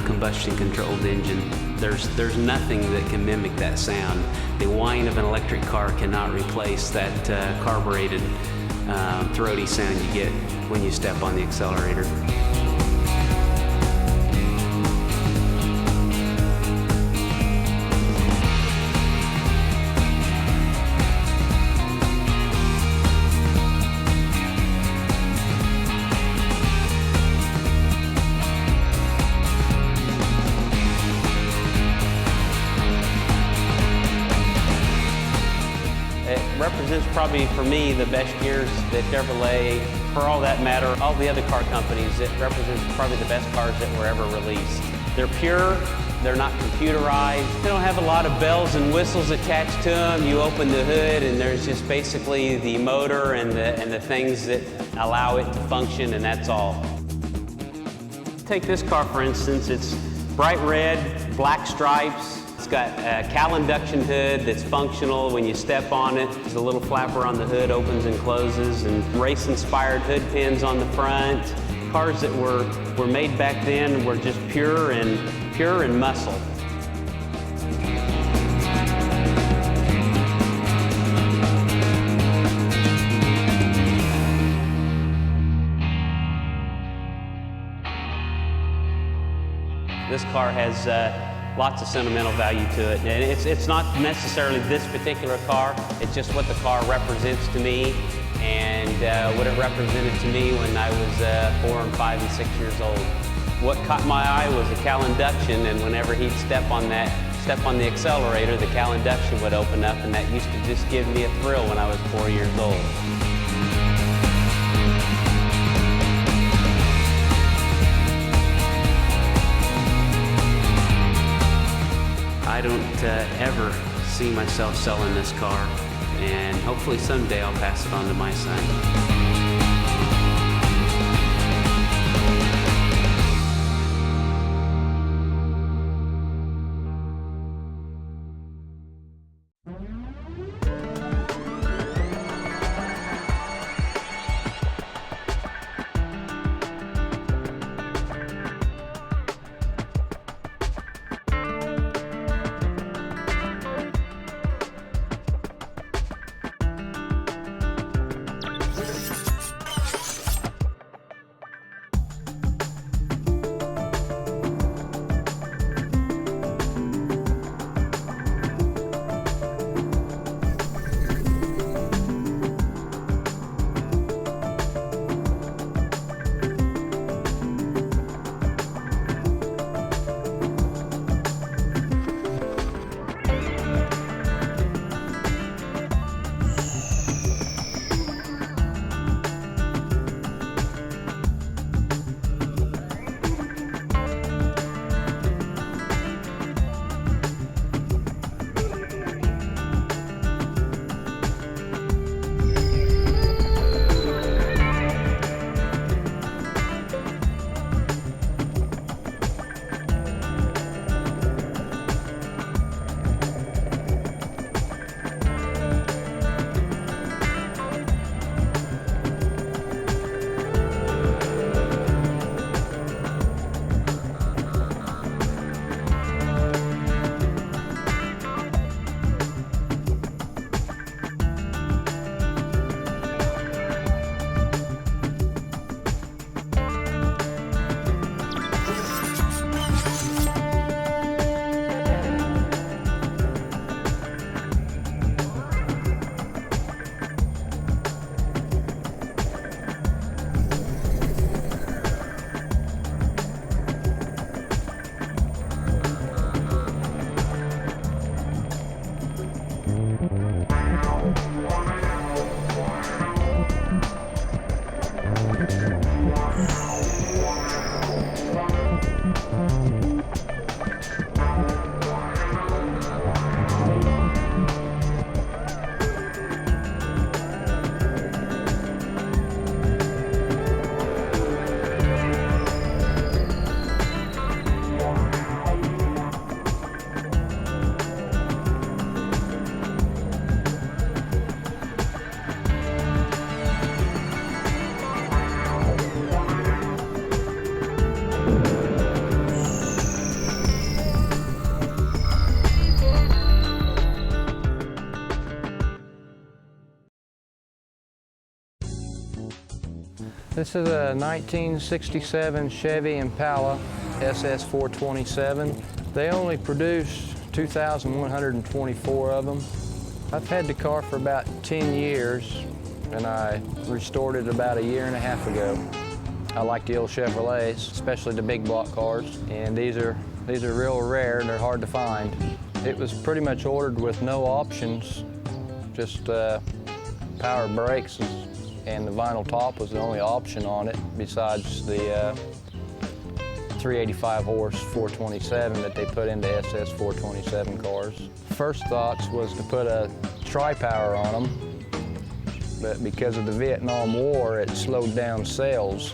combustion controlled engine. There's nothing that can mimic that sound. The whine of an electric car cannot replace that carbureted throaty sound you get when you step on the accelerator. It represents probably for me the best years that Chevrolet, for all that matter, all the other car companies, it represents probably the best cars that were ever released. They're pure, they're not computerized, they don't have a lot of bells and whistles attached to them. You open the hood and there's just basically the motor and the things that allow it to function, and that's all. Take this car for instance, it's bright red, black stripes. It's got a Cal induction hood that's functional. When you step on it, there's a little flapper on the hood, opens and closes, and race-inspired hood pins on the front. Cars that were made back then were just pure and muscle. This car has lots of sentimental value to it. And it's not necessarily this particular car, it's just what the car represents to me and what it represented to me when I was 4 and 5 and 6 years old. What caught my eye was the Cal induction, and whenever he'd step on the accelerator, the Cal induction would open up, and that used to just give me a thrill when I was 4 years old. I don't ever see myself selling this car, and hopefully someday I'll pass it on to my son. This is a 1967 Chevy Impala SS 427. They only produced 2,124 of them. I've had the car for about 10 years, and I restored it about a year and a half ago. I like the old Chevrolets, especially the big block cars, and these are real rare and they're hard to find. It was pretty much ordered with no options, just power brakes, and the vinyl top was the only option on it besides the 385 horse 427 that they put into SS 427 cars. First thoughts was to put a tri-power on them, but because of the Vietnam War, it slowed down sales,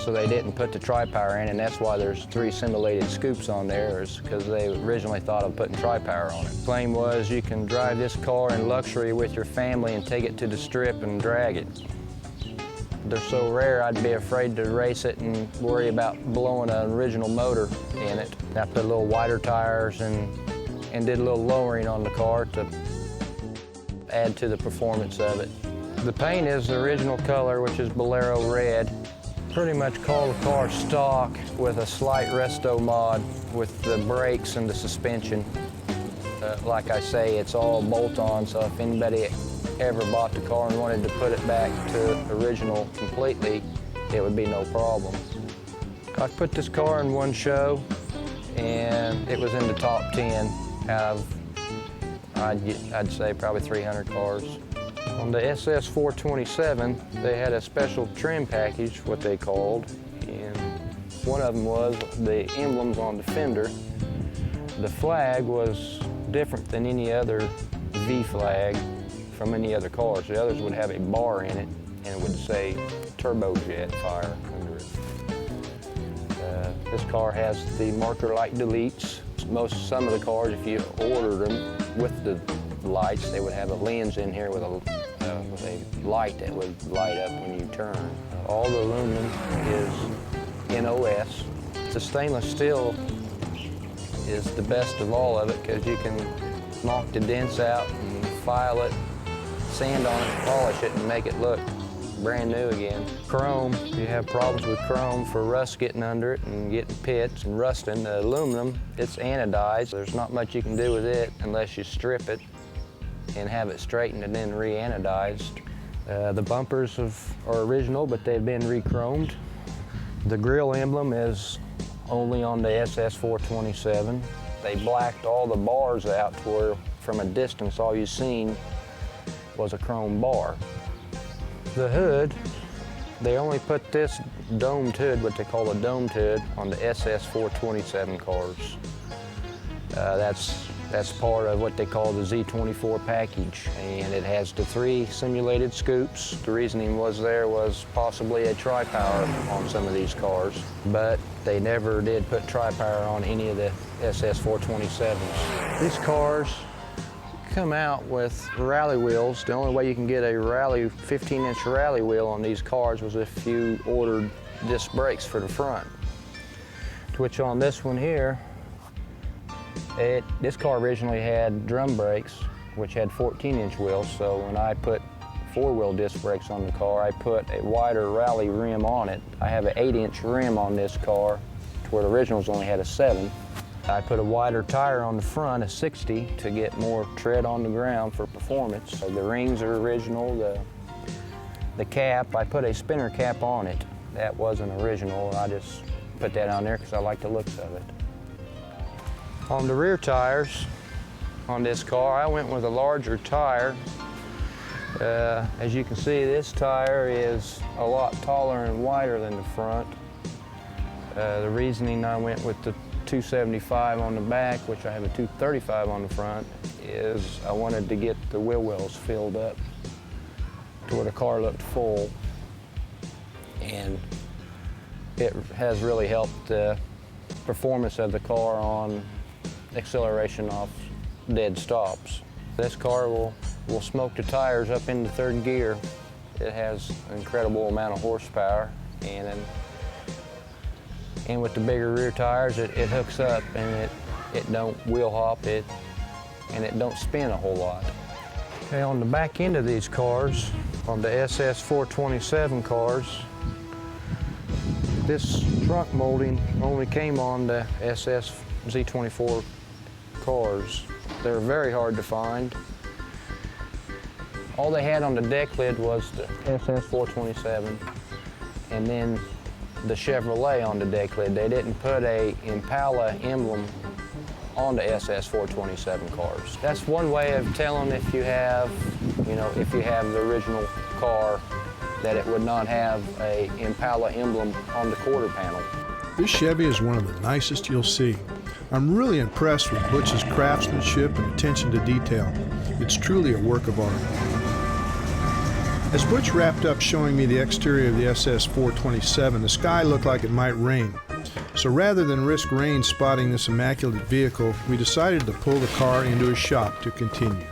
so they didn't put the tri-power in, and that's why there's 3 simulated scoops on there, is because they originally thought of putting tri-power on it. The claim was you can drive this car in luxury with your family and take it to the strip and drag it. They're so rare, I'd be afraid to race it and worry about blowing an original motor in it. I put a little wider tires and did a little lowering on the car to add to the performance of it. The paint is the original color, which is Bolero red. Pretty much call the car stock with a slight resto mod with the brakes and the suspension. Like I say, it's all bolt-on, so if anybody ever bought the car and wanted to put it back to original completely, it would be no problem. I put this car in one show, and it was in the top 10 out of, I'd say, probably 300 cars. On the SS 427, they had a special trim package, what they called, and one of them was the emblems on the fender. The flag was different than any other V flag from any other cars. The others would have a bar in it, and it would say turbojet fire under it. This car has the marker light deletes. Some of the cars, if you ordered them with the lights, they would have a lens in here with a light that would light up when you turn. All the aluminum is NOS. The stainless steel is the best of all of it because you can knock the dents out and file it, sand on it, polish it, and make it look brand new again. Chrome, you have problems with chrome for rust getting under it and getting pits and rusting. The aluminum, it's anodized. There's not much you can do with it unless you strip it and have it straightened and then re-anodized. The bumpers are original, but they've been re-chromed. The grille emblem is only on the SS 427. They blacked all the bars out to where from a distance all you seen was a chrome bar. The hood, they only put this domed hood, what they call a domed hood, on the SS 427 cars. That's part of what they call the Z24 package, and it has the 3 simulated scoops. The reasoning was possibly a tri-power on some of these cars, but they never did put tri-power on any of the SS 427s. These cars come out with rally wheels. The only way you can get a rally 15-inch rally wheel on these cars was if you ordered disc brakes for the front, which on this one here, this car originally had drum brakes, which had 14-inch wheels, so when I put 4-wheel disc brakes on the car, I put a wider rally rim on it. I have an 8-inch rim on this car, where the originals only had a 7. I put a wider tire on the front, a 60, to get more tread on the ground for performance. So the rings are original. The cap, I put a spinner cap on it. That wasn't original. I just put that on there because I like the looks of it. On the rear tires on this car, I went with a larger tire. As you can see, this tire is a lot taller and wider than the front. The reasoning I went with the 275 on the back, which I have a 235 on the front, is I wanted to get the wheel wells filled up to where the car looked full. And it has really helped the performance of the car on acceleration off dead stops. This car will smoke the tires up into 3rd gear. It has an incredible amount of horsepower, and with the bigger rear tires, it hooks up and it don't wheel hop it, and it don't spin a whole lot. Okay, on the back end of these cars, on the SS 427 cars, This trunk molding only came on the SS Z24 cars. They're very hard to find. All they had on the deck lid was the SS 427 and then the Chevrolet on the deck lid. They didn't put a Impala emblem on the SS 427 cars. That's one way of telling if you have, if you have the original car, that it would not have a Impala emblem on the quarter panel. This Chevy is one of the nicest you'll see. I'm really impressed with Butch's craftsmanship and attention to detail. It's truly a work of art. As Butch wrapped up showing me the exterior of the SS 427, the sky looked like it might rain. So rather than risk rain spotting this immaculate vehicle, we decided to pull the car into his shop to continue.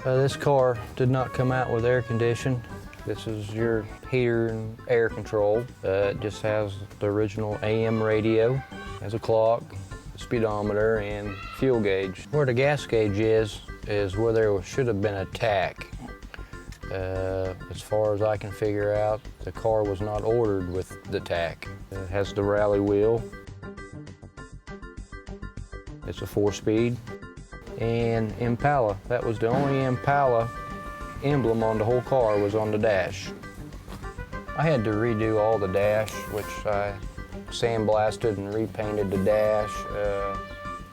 This car did not come out with air conditioning. This is your heater and air control. It just has the original AM radio, has a clock, speedometer, and fuel gauge. Where the gas gauge is where there should have been a tack. As far as I can figure out, the car was not ordered with the tack. It has the rally wheel. It's a 4-speed. And Impala, that was the only Impala emblem on the whole car was on the dash. I had to redo all the dash, which I sandblasted and repainted the dash,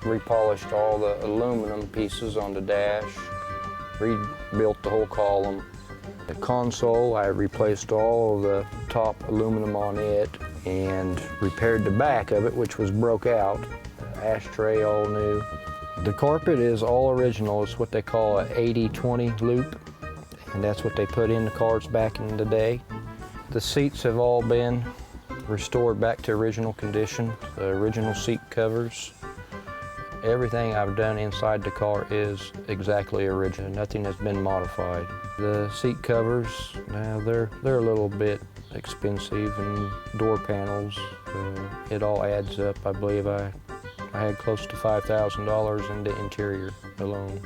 repolished all the aluminum pieces on the dash, rebuilt the whole column. The console, I replaced all of the top aluminum on it and repaired the back of it, which was broke out. Ashtray all new. The carpet is all original. It's what they call an 80-20 loop, and that's what they put in the cars back in the day. The seats have all been restored back to original condition, the original seat covers. Everything I've done inside the car is exactly original. Nothing has been modified. The seat covers, now they're a little bit expensive, and door panels, it all adds up. I believe I had close to $5,000 in the interior alone.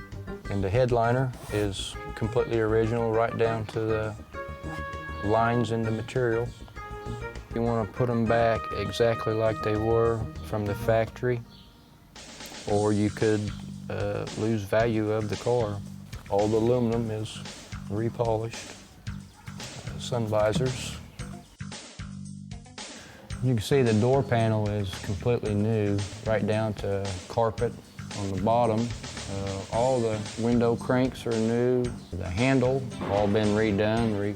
And the headliner is completely original, right down to the lines in the material. You want to put them back exactly like they were from the factory, or you could lose value of the car. All the aluminum is repolished. Sun visors. You can see the door panel is completely new, right down to carpet on the bottom. All the window cranks are new. The handle, all been redone,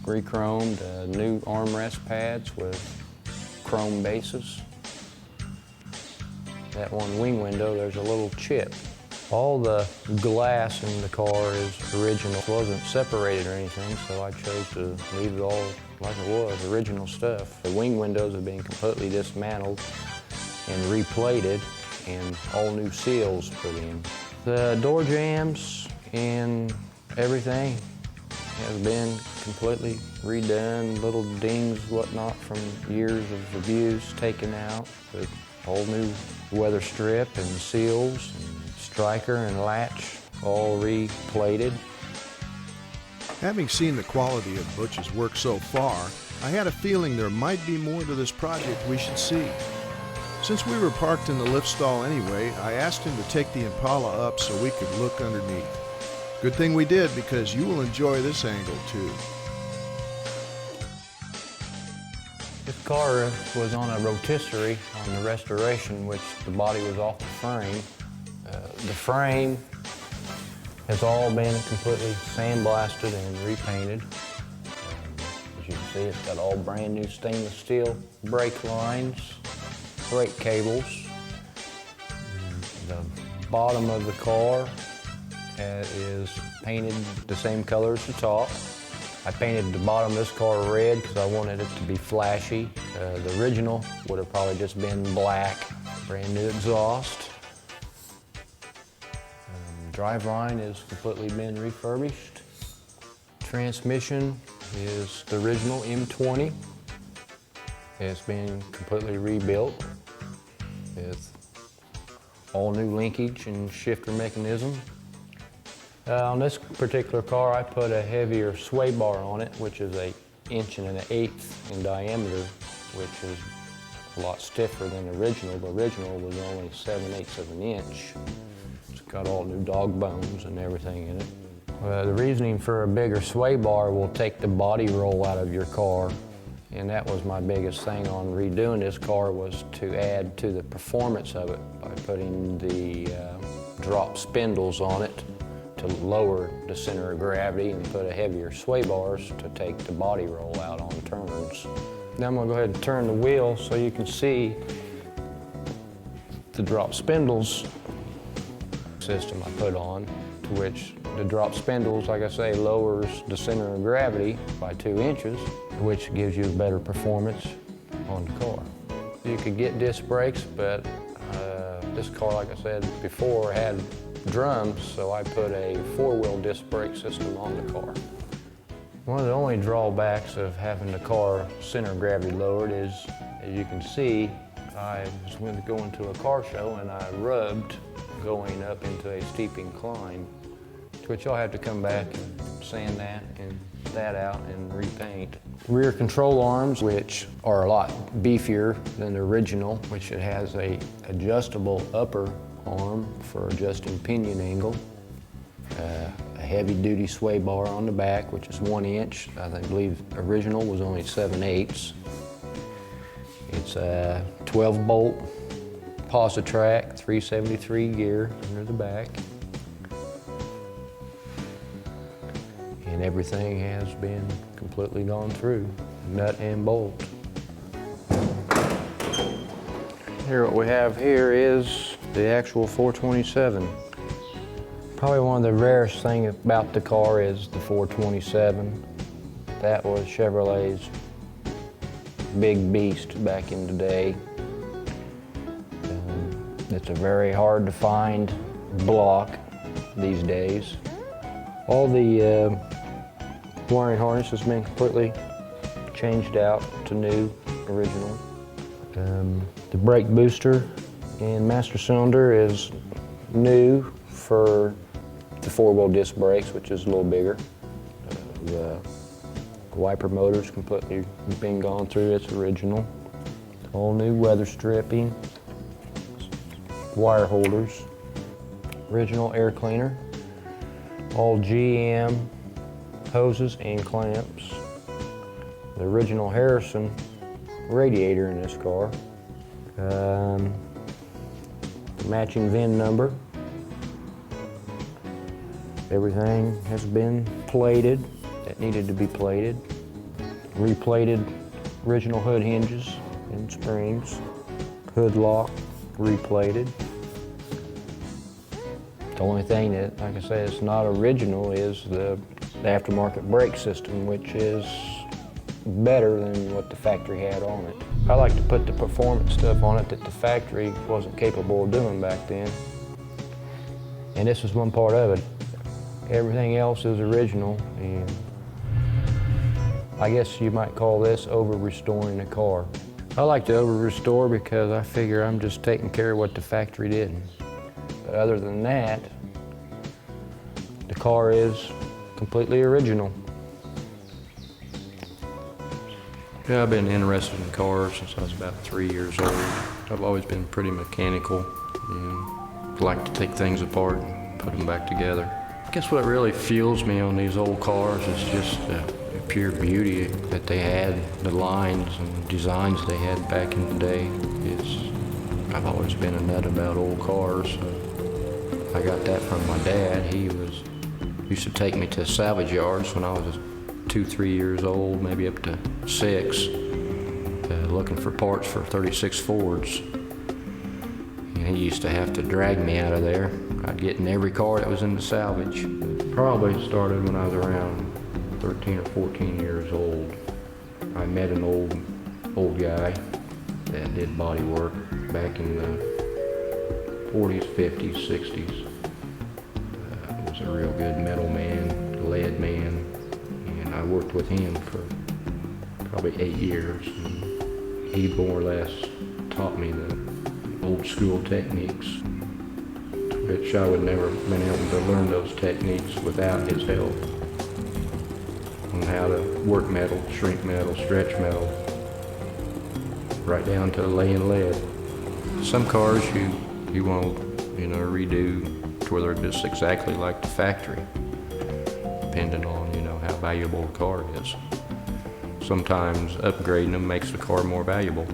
re-chromed. New armrest pads with chrome bases. That one wing window, there's a little chip. All the glass in the car is original. It wasn't separated or anything, so I chose to leave it all like it was, original stuff. The wing windows have been completely dismantled and replated, and all new seals put in. The door jambs and everything has been completely redone. Little dings, whatnot, from years of abuse taken out, with whole new weather strip and seals, and striker and latch all replated. Having seen the quality of Butch's work so far, I had a feeling there might be more to this project we should see. Since we were parked in the lift stall anyway, I asked him to take the Impala up so we could look underneath. Good thing we did, because you will enjoy this angle too. This car was on a rotisserie on the restoration, which the body was off the frame. The frame has all been completely sandblasted and repainted. As you can see, it's got all brand new stainless steel brake lines, brake cables. The bottom of the car is painted the same color as the top. I painted the bottom of this car red because I wanted it to be flashy. The original would have probably just been black. Brand new exhaust. Driveline is completely been refurbished. Transmission is the original M20. It's been completely rebuilt with all new linkage and shifter mechanism. On this particular car, I put a heavier sway bar on it, which is a 1.1 in diameter, which is a lot stiffer than the original. The original was only 7/8 of an inch. It's got all new dog bones and everything in it. The reasoning for a bigger sway bar will take the body roll out of your car, and that was my biggest thing on redoing this car, was to add to the performance of it by putting the drop spindles on it to lower the center of gravity and put a heavier sway bars to take the body roll out on turns. Now I'm going to go ahead and turn the wheel so you can see the drop spindles system I put on, to which the drop spindles, like I say, lowers the center of gravity by 2 inches, which gives you better performance on the car. You could get disc brakes, but this car, like I said before, had drums, so I put a 4-wheel disc brake system on the car. One of the only drawbacks of having the car center of gravity lowered is, as you can see, I was going to a car show and I rubbed going up into a steep incline, to which I'll have to come back and sand that and that out and repaint. Rear control arms, which are a lot beefier than the original, which it has a adjustable upper arm for adjusting pinion angle, a heavy-duty sway bar on the back, which is 1 inch. I believe the original was only 7/8. It's a 12-bolt Positrack 373 gear under the back. And everything has been completely gone through, nut and bolt. Here, what we have here is the actual 427. Probably one of the rarest things about the car is the 427. That was Chevrolet's big beast back in the day. It's a very hard to find block these days. All the wiring harness has been completely changed out to new, original. The brake booster and master cylinder is new for the 4-wheel disc brakes, which is a little bigger. The wiper motor's completely been gone through its original. All new weather stripping, wire holders, original air cleaner, all GM hoses and clamps, the original Harrison radiator in this car, matching VIN number. Everything has been plated that needed to be plated, replated original hood hinges and springs, hood lock replated. The only thing that, like I said, it's not original is the aftermarket brake system, which is better than what the factory had on it. I like to put the performance stuff on it that the factory wasn't capable of doing back then. And this is one part of it. Everything else is original, and I guess you might call this over-restoring the car. I like to over-restore because I figure I'm just taking care of what the factory didn't. But other than that, the car is completely original. Yeah, I've been interested in cars since I was about 3 years old. I've always been pretty mechanical and like to take things apart and put them back together. I guess what really fuels me on these old cars is just the pure beauty that they had, the lines and designs they had back in the day. I've always been a nut about old cars. I got that from my dad. He used to take me to salvage yards when I was 2-3 years old, maybe up to 6, looking for parts for 36 Fords. And he used to have to drag me out of there. I'd get in every car that was in the salvage. Probably started when I was around 13 or 14 years old. I met an old guy that did body work back in the 40s, 50s, 60s. He was a real good metal man, lead man, and I worked with him for probably 8 years. And he more or less taught me the old school techniques, which I would never have been able to learn those techniques without his help. on how to work metal, shrink metal, stretch metal, right down to laying lead. Some cars you want to redo to where they're just exactly like the factory, depending on how valuable the car is. Sometimes upgrading them makes the car more valuable.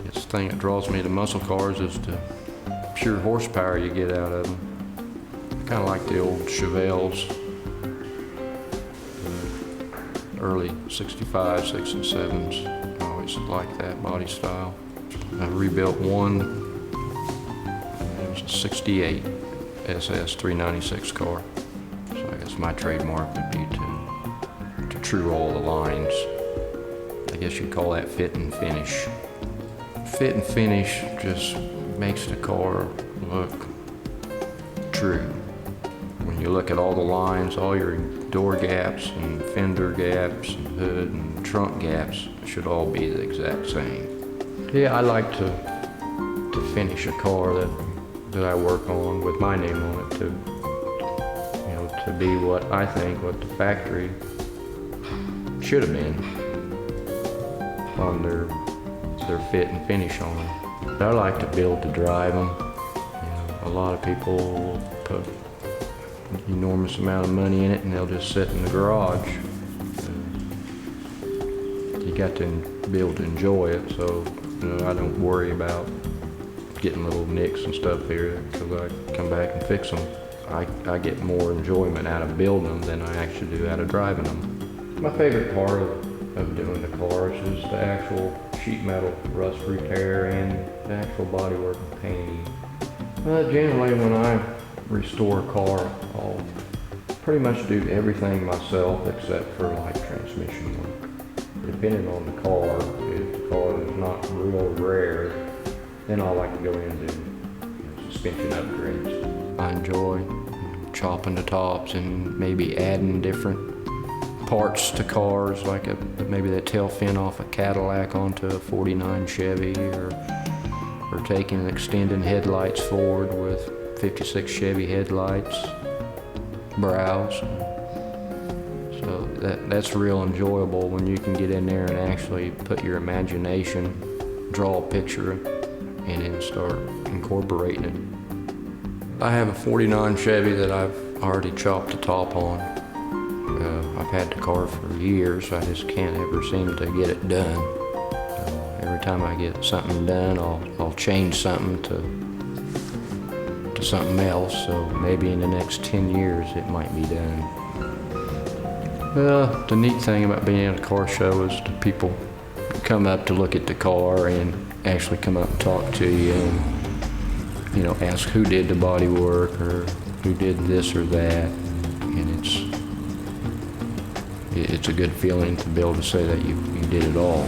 It's the thing that draws me to muscle cars is the pure horsepower you get out of them. Kind of like the old Chevelles, early 65, 6 and 7s. I always liked that body style. I rebuilt one, it was a 68 SS 396 car. So I guess my trademark would be to true all the lines. I guess you'd call that fit and finish. Fit and finish just makes the car look true. When you look at all the lines, all your door gaps and fender gaps and hood and trunk gaps should all be the exact same. Yeah, I like to finish a car that I work on with my name on it to be what I think what the factory should have been on their fit and finish on them. I like to build to drive them. A lot of people put an enormous amount of money in it and they'll just sit in the garage. You got to be able to enjoy it, so I don't worry about getting little nicks and stuff here because I come back and fix them. I get more enjoyment out of building them than I actually do out of driving them. My favorite part of doing the cars is the actual sheet metal rust repair and the actual bodywork and painting. Generally when I restore a car, I'll pretty much do everything myself except for like transmission work. Depending on the car, if the car is not real rare, then I like to go in and do suspension upgrades. I enjoy chopping the tops and maybe adding different parts to cars, like maybe that tail fin off a Cadillac onto a 49 Chevy, or taking and extending headlights forward with 56 Chevy headlights, brows. So that's real enjoyable when you can get in there and actually put your imagination, draw a picture, and then start incorporating it. I have a 49 Chevy that I've already chopped the top on. I've had the car for years, I just can't ever seem to get it done. Every time I get something done, I'll change something to something else, so maybe in the next 10 years it might be done. The neat thing about being at a car show is the people come up to look at the car and actually come up and talk to you and ask who did the body work or who did this or that, and it's a good feeling to be able to say that you did it all.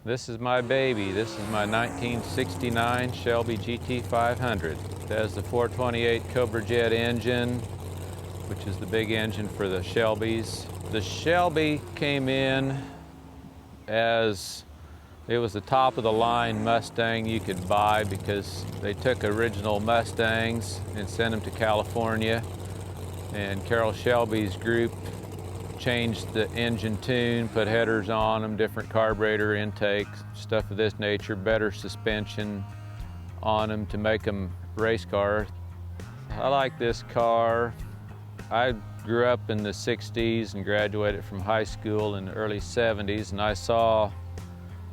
This is my baby. This is my 1969 Shelby GT500. It has the 428 Cobra Jet engine, which is the big engine for the Shelbys. The Shelby came in as it was the top of the line Mustang you could buy because they took original Mustangs and sent them to California. And Carroll Shelby's group changed the engine tune, put headers on them, different carburetor intakes, stuff of this nature, better suspension on them to make them race car. I like this car. I grew up in the 60s and graduated from high school in the early 70s, and I saw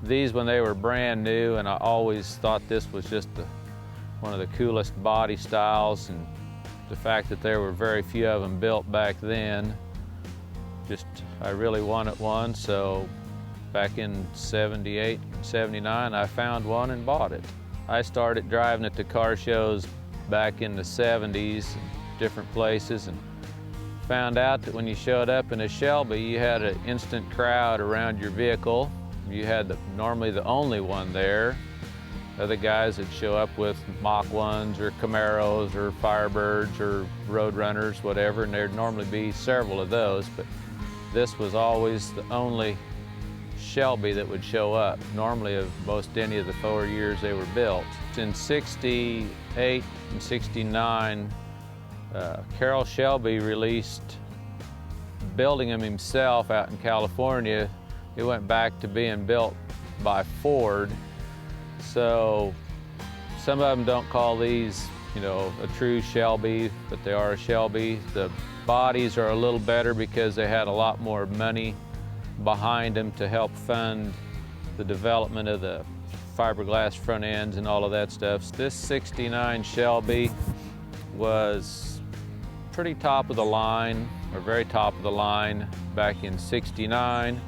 these when they were brand new, and I always thought this was just one of the coolest body styles, and the fact that there were very few of them built back then, I really wanted one. So back in 78, 79, I found one and bought it. I started driving at the car shows back in the 70s, different places, and found out that when you showed up in a Shelby, you had an instant crowd around your vehicle. You had normally the only one there. Other guys that show up with Mach 1s or Camaros or Firebirds or Roadrunners, whatever, and there'd normally be several of those, but this was always the only Shelby that would show up, normally of most any of the 4 years they were built. In 68 and 69, Carroll Shelby released building them himself out in California. It went back to being built by Ford. So some of them don't call these, a true Shelby, but they are a Shelby. The bodies are a little better because they had a lot more money behind them to help fund the development of the fiberglass front ends and all of that stuff. This 69 Shelby was pretty top of the line, or very top of the line back in 69.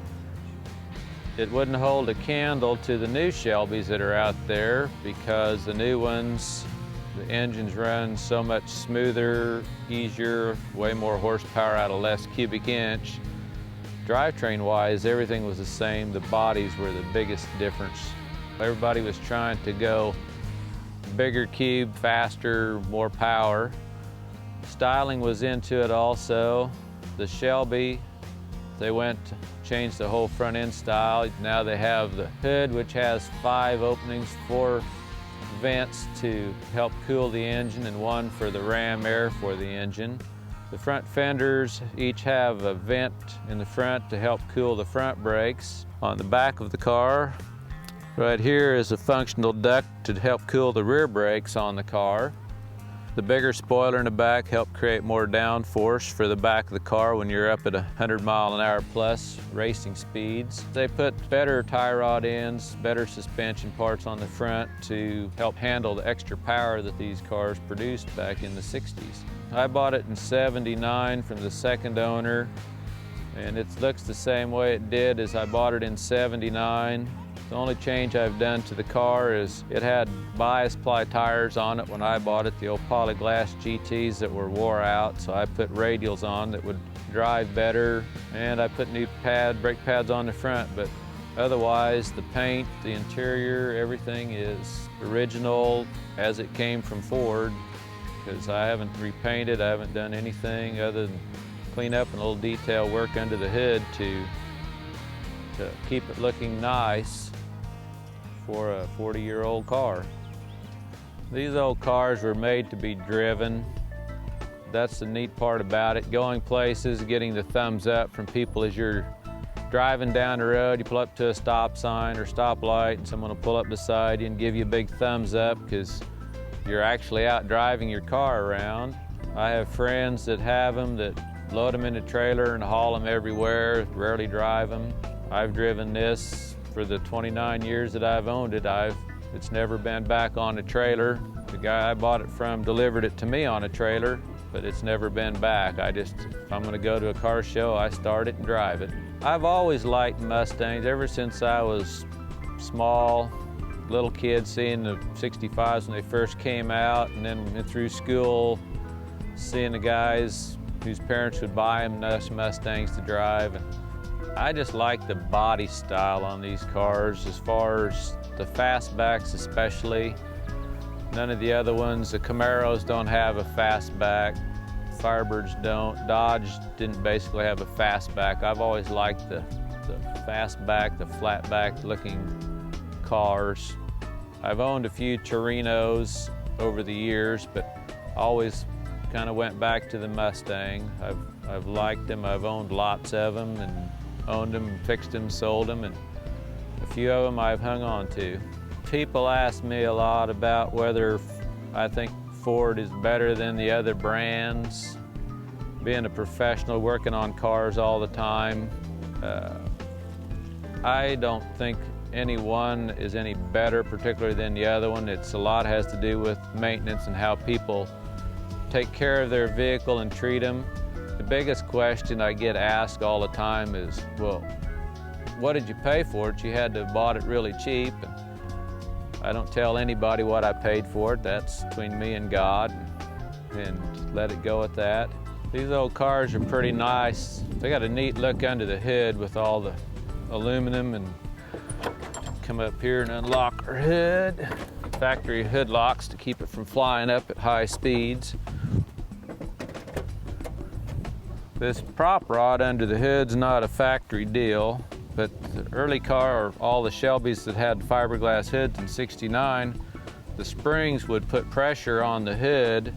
It wouldn't hold a candle to the new Shelbys that are out there because the new ones, the engines run so much smoother, easier, way more horsepower out of less cubic inch. Drivetrain-wise, everything was the same. The bodies were the biggest difference. Everybody was trying to go bigger cube, faster, more power. Styling was into it also. The Shelby, they changed the whole front end style. Now they have the hood, which has 5 openings, 4 vents to help cool the engine and 1 for the ram air for the engine. The front fenders each have a vent in the front to help cool the front brakes. On the back of the car, right here is a functional duct to help cool the rear brakes on the car. The bigger spoiler in the back helped create more downforce for the back of the car when you're up at 100 mile an hour plus racing speeds. They put better tie rod ends, better suspension parts on the front to help handle the extra power that these cars produced back in the 60s. I bought it in 79 from the second owner, and it looks the same way it did as I bought it in 79. The only change I've done to the car is it had bias ply tires on it when I bought it, the old polyglass GTs that were wore out, so I put radials on that would drive better, and I put new brake pads on the front, but otherwise the paint, the interior, everything is original as it came from Ford, because I haven't repainted, I haven't done anything other than clean up and a little detail work under the hood to keep it looking nice for a 40-year-old car. These old cars were made to be driven. That's the neat part about it. Going places, getting the thumbs up from people as you're driving down the road. You pull up to a stop sign or stoplight and someone will pull up beside you and give you a big thumbs up because you're actually out driving your car around. I have friends that have them that load them in a trailer and haul them everywhere, rarely drive them. I've driven this for the 29 years that I've owned it. It's never been back on a trailer. The guy I bought it from delivered it to me on a trailer, but it's never been back. If I'm gonna go to a car show, I start it and drive it. I've always liked Mustangs ever since I was small, little kid, seeing the 65s when they first came out, and then through school, seeing the guys whose parents would buy them nice Mustangs to drive. And I just like the body style on these cars, as far as the fastbacks especially. None of the other ones, the Camaros don't have a fastback, Firebirds don't, Dodge didn't basically have a fastback. I've always liked the fastback, the flatback looking cars. I've owned a few Torinos over the years, but always kind of went back to the Mustang. I've liked them, I've owned lots of them and owned them, fixed them, sold them, and a few of them I've hung on to. People ask me a lot about whether I think Ford is better than the other brands. Being a professional, working on cars all the time, I don't think any one is any better particularly than the other one. A lot has to do with maintenance and how people take care of their vehicle and treat them. The biggest question I get asked all the time is, well, what did you pay for it? You had to have bought it really cheap. And I don't tell anybody what I paid for it. That's between me and God, and let it go at that. These old cars are pretty nice. They got a neat look under the hood with all the aluminum, and come up here and unlock our hood. Factory hood locks to keep it from flying up at high speeds. This prop rod under the hood's not a factory deal, but the early car, or all the Shelbys that had fiberglass hoods in '69, the springs would put pressure on the hood,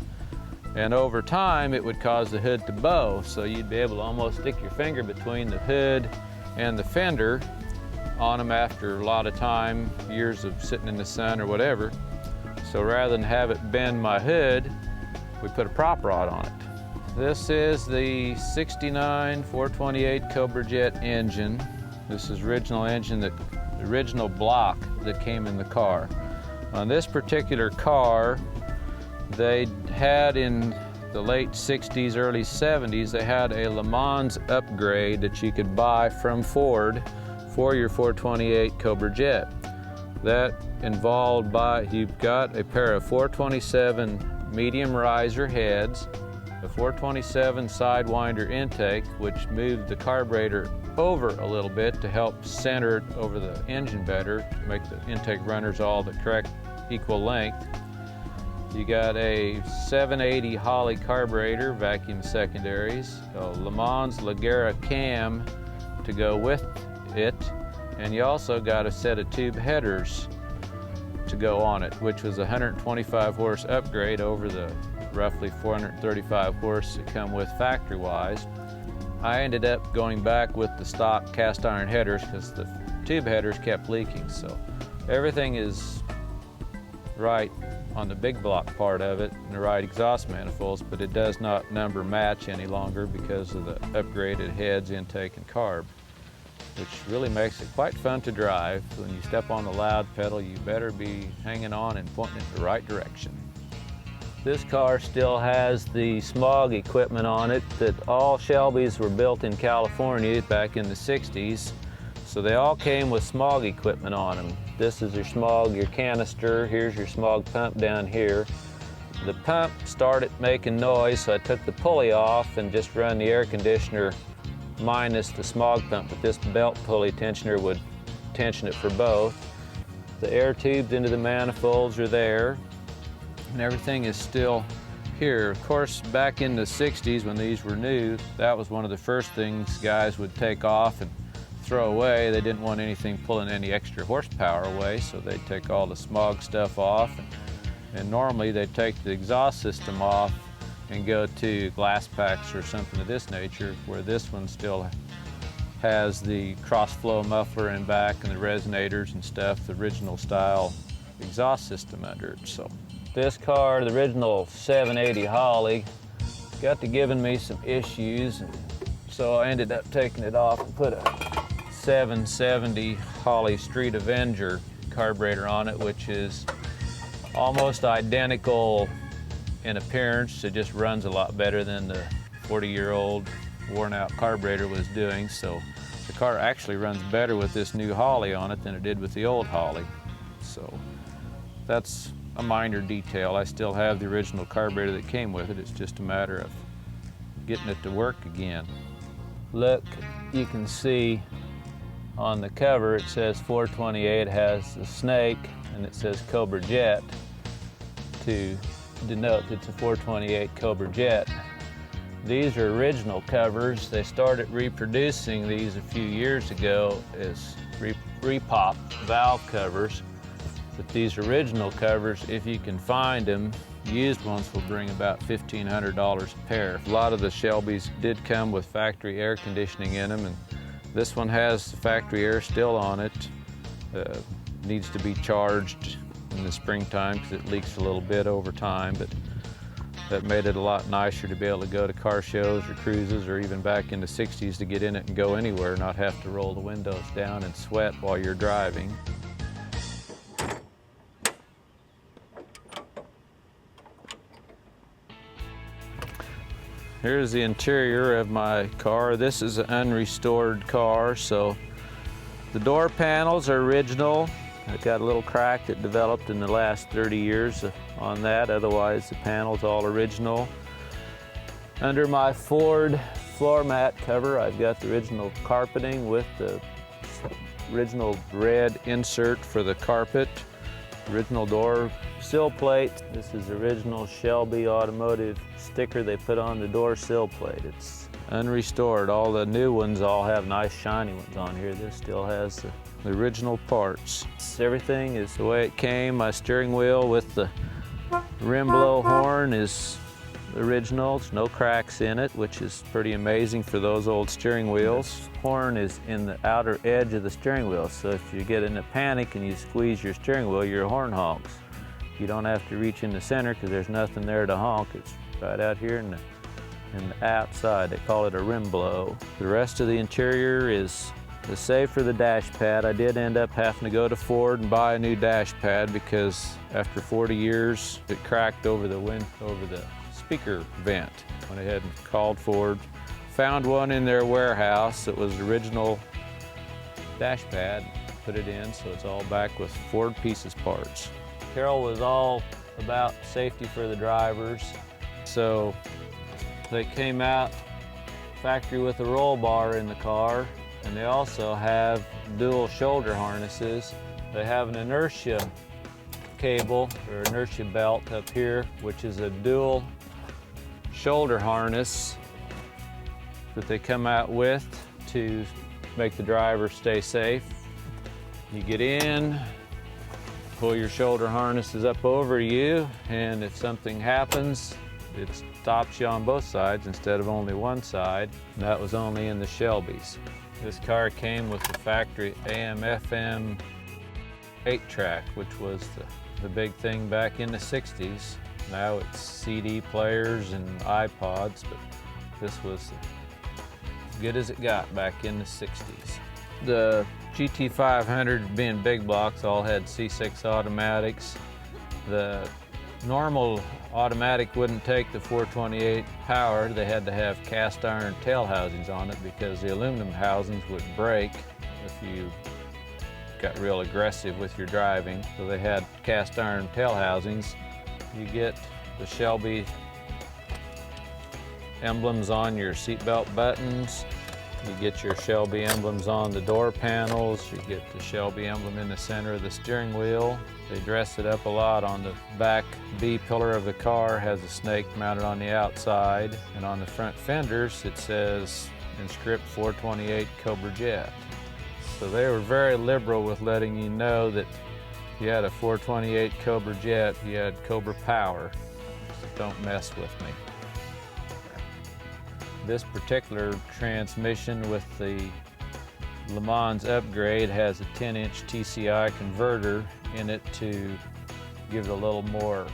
and over time it would cause the hood to bow, so you'd be able to almost stick your finger between the hood and the fender on them after a lot of time, years of sitting in the sun or whatever. So rather than have it bend my hood, we put a prop rod on it. This is the '69 428 Cobra Jet engine. This is original engine, the original block that came in the car. On this particular car, they had in the late '60s, early '70s, they had a Le Mans upgrade that you could buy from Ford for your 428 Cobra Jet. That involved you've got a pair of 427 medium riser heads, a 427 sidewinder intake, which moved the carburetor over a little bit to help center it over the engine better, to make the intake runners all the correct equal length. You got a 780 Holley carburetor, vacuum secondaries, a Le Mans Ligera cam to go with it, and you also got a set of tube headers to go on it, which was a 125 horse upgrade over the roughly 435 horse that come with factory-wise. I ended up going back with the stock cast iron headers because the tube headers kept leaking, so everything is right on the big block part of it and the right exhaust manifolds, but it does not number match any longer because of the upgraded heads, intake, and carb, which really makes it quite fun to drive. When you step on the loud pedal, you better be hanging on and pointing it the right direction. This car still has the smog equipment on it that all Shelbys were built in California back in the '60s, so they all came with smog equipment on them. This is your smog, your canister. Here's your smog pump down here. The pump started making noise, so I took the pulley off and just run the air conditioner minus the smog pump, but this belt pulley tensioner would tension it for both. The air tubes into the manifolds are there, and everything is still here. Of course, back in the '60s when these were new, that was one of the first things guys would take off and throw away. They didn't want anything pulling any extra horsepower away, so they'd take all the smog stuff off, and normally they'd take the exhaust system off and go to glass packs or something of this nature, where this one still has the cross-flow muffler in back and the resonators and stuff, the original style exhaust system under it. So this car, the original 780 Holley, got to giving me some issues, and so I ended up taking it off and put a 770 Holley Street Avenger carburetor on it, which is almost identical in appearance. It just runs a lot better than the 40-year-old worn-out carburetor was doing. So the car actually runs better with this new Holley on it than it did with the old Holley. So that's a minor detail. I still have the original carburetor that came with it. It's just a matter of getting it to work again. Look you can see on the cover it says 428 has the snake, and it says Cobra Jet to denote it's a 428 Cobra Jet. These are original covers. They started reproducing these a few years ago as repop valve covers. But these original covers, if you can find them, used ones will bring about $1,500 a pair. A lot of the Shelbys did come with factory air conditioning in them, and this one has the factory air still on it. Needs to be charged in the springtime because it leaks a little bit over time, but that made it a lot nicer to be able to go to car shows or cruises, or even back in the 60s to get in it and go anywhere, not have to roll the windows down and sweat while you're driving. Here's the interior of my car. This is an unrestored car, so the door panels are original. I've got a little crack that developed in the last 30 years on that. Otherwise, the panel's all original. Under my Ford floor mat cover, I've got the original carpeting with the original red insert for the carpet. Original door sill plate. This is original Shelby automotive sticker they put on the door sill plate. It's unrestored. All the new ones all have nice shiny ones on here. This still has the original parts. Everything is the way it came. My steering wheel with the rim blow horn is original. There's no cracks in it, which is pretty amazing for those old steering wheels. Horn is in the outer edge of the steering wheel, so if you get in a panic and you squeeze your steering wheel, your horn honks. You don't have to reach in the center because there's nothing there to honk. It's right out here in the outside. They call it a rim blow. The rest of the interior is the save for the dash pad. I did end up having to go to Ford and buy a new dash pad because after 40 years it cracked over the speaker vent. Went ahead and called Ford, found one in their warehouse that was original dash pad, put it in, so it's all back with Ford pieces parts. Carol was all about safety for the drivers, so they came out factory with a roll bar in the car, and they also have dual shoulder harnesses. They have an inertia cable or inertia belt up here, which is a dual shoulder harness that they come out with to make the driver stay safe. You get in, pull your shoulder harnesses up over you, and if something happens, it stops you on both sides instead of only one side. And that was only in the Shelbys. This car came with the factory AM/FM 8-track, which was the big thing back in the 60s. Now it's CD players and iPods, but this was as good as it got back in the 60s. The GT500 being big blocks all had C6 automatics. The normal automatic wouldn't take the 428 power. They had to have cast iron tail housings on it because the aluminum housings would break if you got real aggressive with your driving. So they had cast iron tail housings. You get the Shelby emblems on your seatbelt buttons. You get your Shelby emblems on the door panels. You get the Shelby emblem in the center of the steering wheel. They dress it up a lot. On the back B pillar of the car has a snake mounted on the outside, and on the front fenders it says in script 428 Cobra Jet. So they were very liberal with letting you know that if you had a 428 Cobra Jet, you had Cobra power. So don't mess with me. This particular transmission with the Le Mans upgrade has a 10-inch TCI converter in it to give it a little more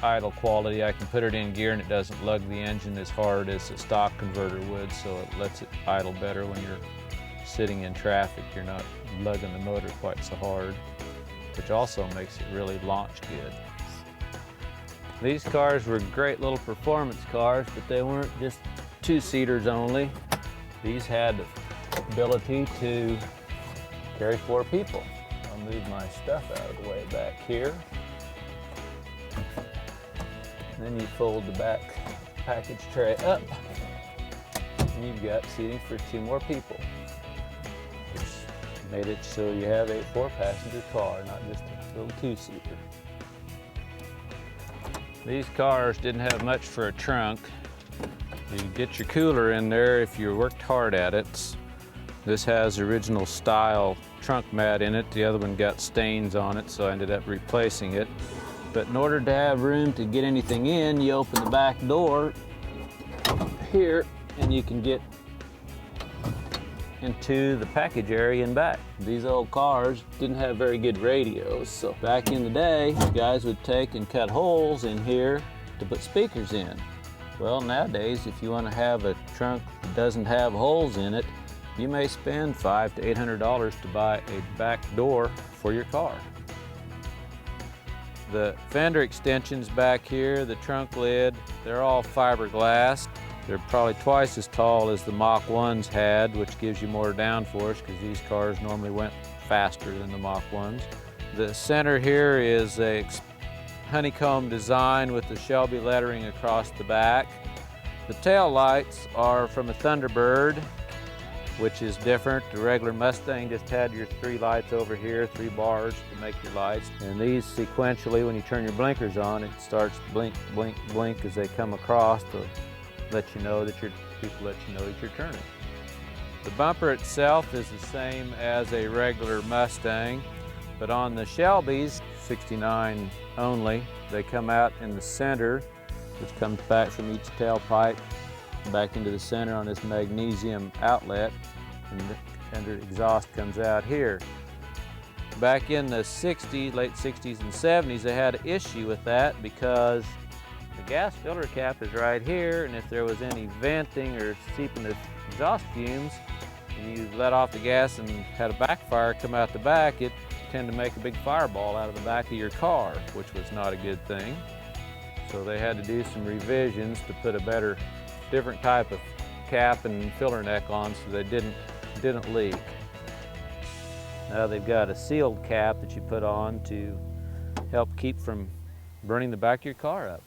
idle quality. I can put it in gear and it doesn't lug the engine as hard as a stock converter would, so it lets it idle better when you're sitting in traffic. You're not lugging the motor quite so hard, which also makes it really launch good. These cars were great little performance cars, but they weren't just two-seaters only. These had the ability to carry 4 people. I'll move my stuff out of the way back here. And then you fold the back package tray up. and you've got seating for 2 more people, which made it so you have a 4-passenger car, not just a little 2-seater. These cars didn't have much for a trunk. You can get your cooler in there if you worked hard at it. This has original style trunk mat in it. The other one got stains on it, so I ended up replacing it. But in order to have room to get anything in, you open the back door here and you can get into the package area in back. These old cars didn't have very good radios, so back in the day, guys would take and cut holes in here to put speakers in. Well, nowadays, if you want to have a trunk that doesn't have holes in it, you may spend $500 to $800 to buy a back door for your car. The fender extensions back here, the trunk lid, they're all fiberglass. They're probably twice as tall as the Mach 1s had, which gives you more downforce because these cars normally went faster than the Mach 1s. The center here is a honeycomb design with the Shelby lettering across the back. The tail lights are from a Thunderbird, which is different. The regular Mustang just had your 3 lights over here, 3 bars to make your lights. And these sequentially, when you turn your blinkers on, it starts blink, blink, blink as they come across to let you know that you're turning. The bumper itself is the same as a regular Mustang, but on the Shelbys, 69 only, they come out in the center, which comes back from each tailpipe back into the center on this magnesium outlet, and the exhaust comes out here. Back in the 60s, late 60s and 70s, they had an issue with that because the gas filter cap is right here, and if there was any venting or seeping of exhaust fumes, and you let off the gas and had a backfire come out the back, it tended to make a big fireball out of the back of your car, which was not a good thing. So they had to do some revisions to put a different type of cap and filter neck on so they didn't leak. Now they've got a sealed cap that you put on to help keep from burning the back of your car up.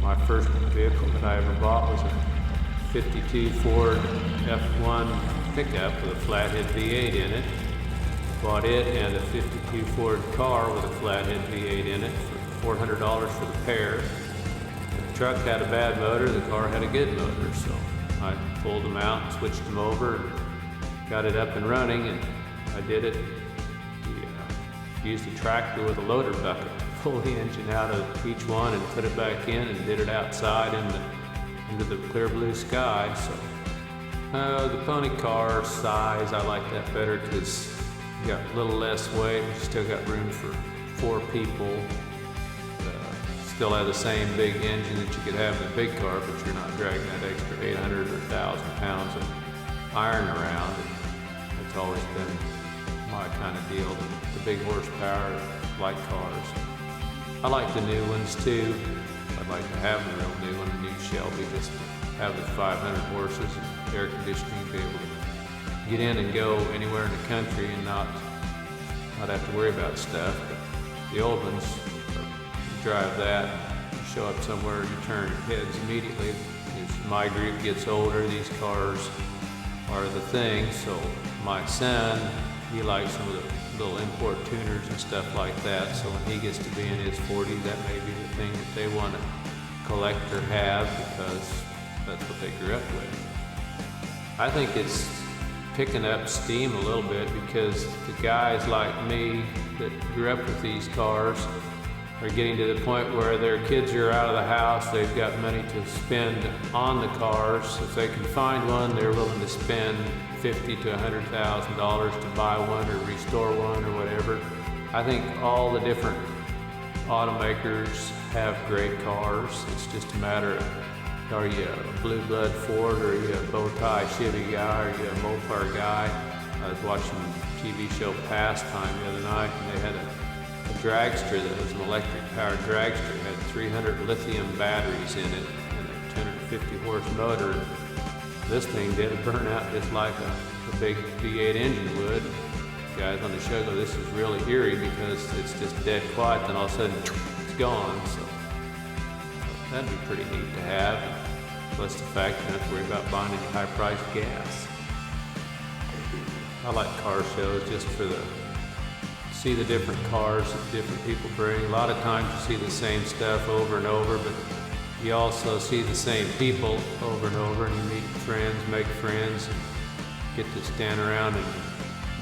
My first vehicle that I ever bought was a 52 Ford F1 pickup with a flathead V8 in it. Bought it and a 52 Ford car with a flathead V8 in it for $400 for the pair. The truck had a bad motor, the car had a good motor, so I pulled them out, switched them over, got it up and running, and I did it. Used a tractor with a loader bucket to pull the engine out of each one and put it back in, and did it outside into the clear blue sky. So the pony car size, I like that better because you got a little less weight, but you still got room for 4 people. Still have the same big engine that you could have in a big car, but you're not dragging that extra 800 or 1,000 pounds of iron around. And it's always been my kind of deal, the big horsepower light cars. I like the new ones too. I'd like to have a real new one, a new Shelby, just to have the 500 horses and air conditioning, be able to get in and go anywhere in the country and not have to worry about stuff. But the old ones, you drive that, you show up somewhere, you turn heads immediately. As my group gets older, these cars are the thing. So my son, he likes some of the little import tuners and stuff like that. So when he gets to be in his 40s, that may be the thing that they want to collect or have because that's what they grew up with. I think it's picking up steam a little bit because the guys like me that grew up with these cars are getting to the point where their kids are out of the house, they've got money to spend on the cars. If they can find one, they're willing to spend $50,000 to $100,000 to buy one or restore one or whatever. I think all the different automakers have great cars. It's just a matter of, are you a blue blood Ford, or are you a bow tie Chevy guy, or are you a Mopar guy? I was watching a TV show Pastime the other night, and they had a dragster that was an electric powered dragster. It had 300 lithium batteries in it and a 250 horse motor. This thing did a burnout just like a big V8 engine would. Guys on the show go, this is really eerie because it's just dead quiet, then all of a sudden it's gone, so that'd be pretty neat to have. Plus the fact you don't have to worry about buying any high-priced gas. I like car shows just for see the different cars that different people bring. A lot of times you see the same stuff over and over, but you also see the same people over and over, and you meet friends, make friends, and get to stand around and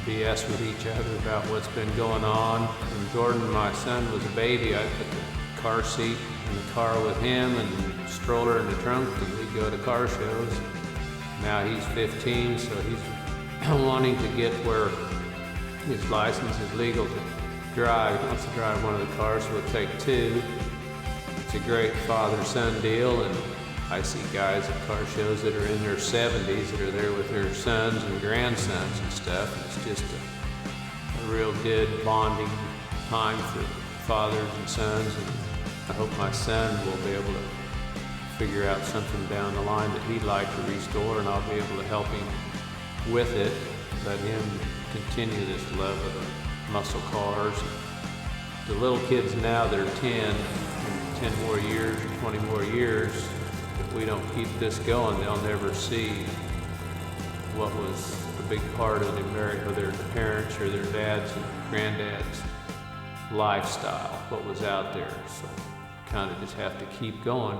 BS with each other about what's been going on. When Jordan, my son, was a baby, I put the car seat in the car with him and stroller in the trunk, and we'd go to car shows. Now he's 15, so he's wanting to get where his license is legal to drive. He wants to drive one of the cars, so we'll take two. It's a great father-son deal, and I see guys at car shows that are in their 70s that are there with their sons and grandsons and stuff. It's just a real good bonding time for fathers and sons, and I hope my son will be able to figure out something down the line that he'd like to restore, and I'll be able to help him with it, let him continue this love of the muscle cars. The little kids now, they're 10 more years or 20 more years. If we don't keep this going, they'll never see what was a big part of their parents or their dads and granddad's lifestyle, what was out there. So kind of just have to keep going.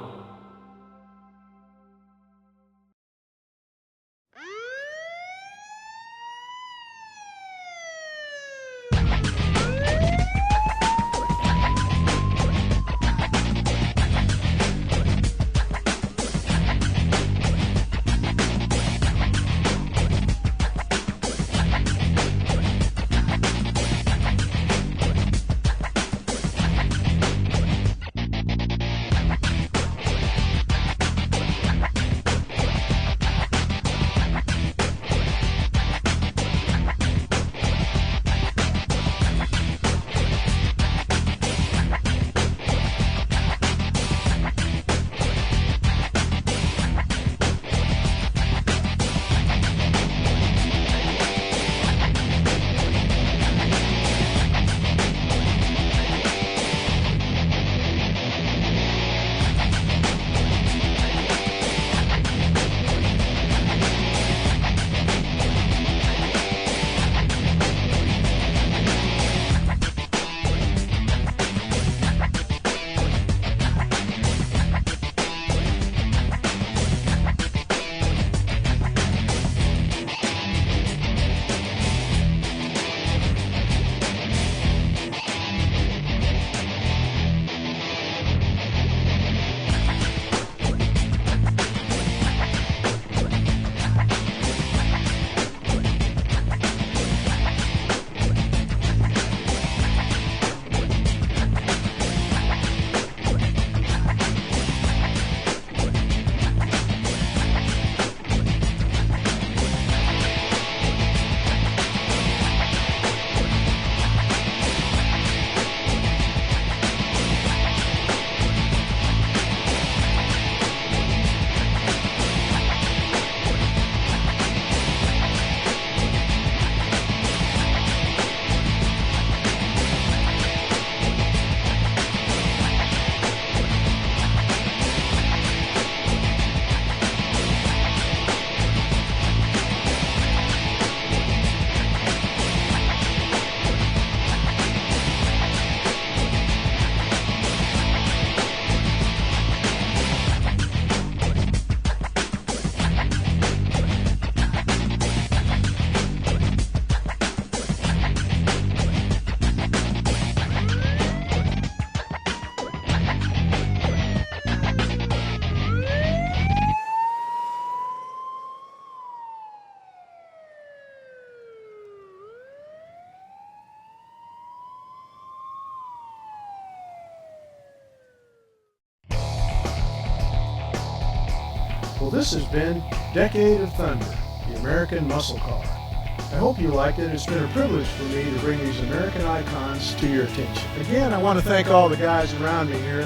Well, this has been Decade of Thunder, the American muscle car. I hope you liked it. It's been a privilege for me to bring these American icons to your attention. Again, I want to thank all the guys around me here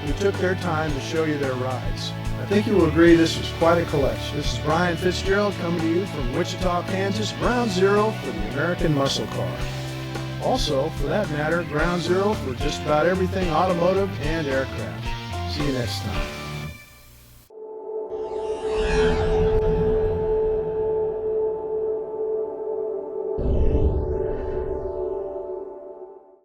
who took their time to show you their rides. I think you will agree this was quite a collection. This is Brian FitzGerald coming to you from Wichita, Kansas, Ground Zero for the American muscle car. Also, for that matter, ground zero for just about everything automotive and aircraft. See you next time.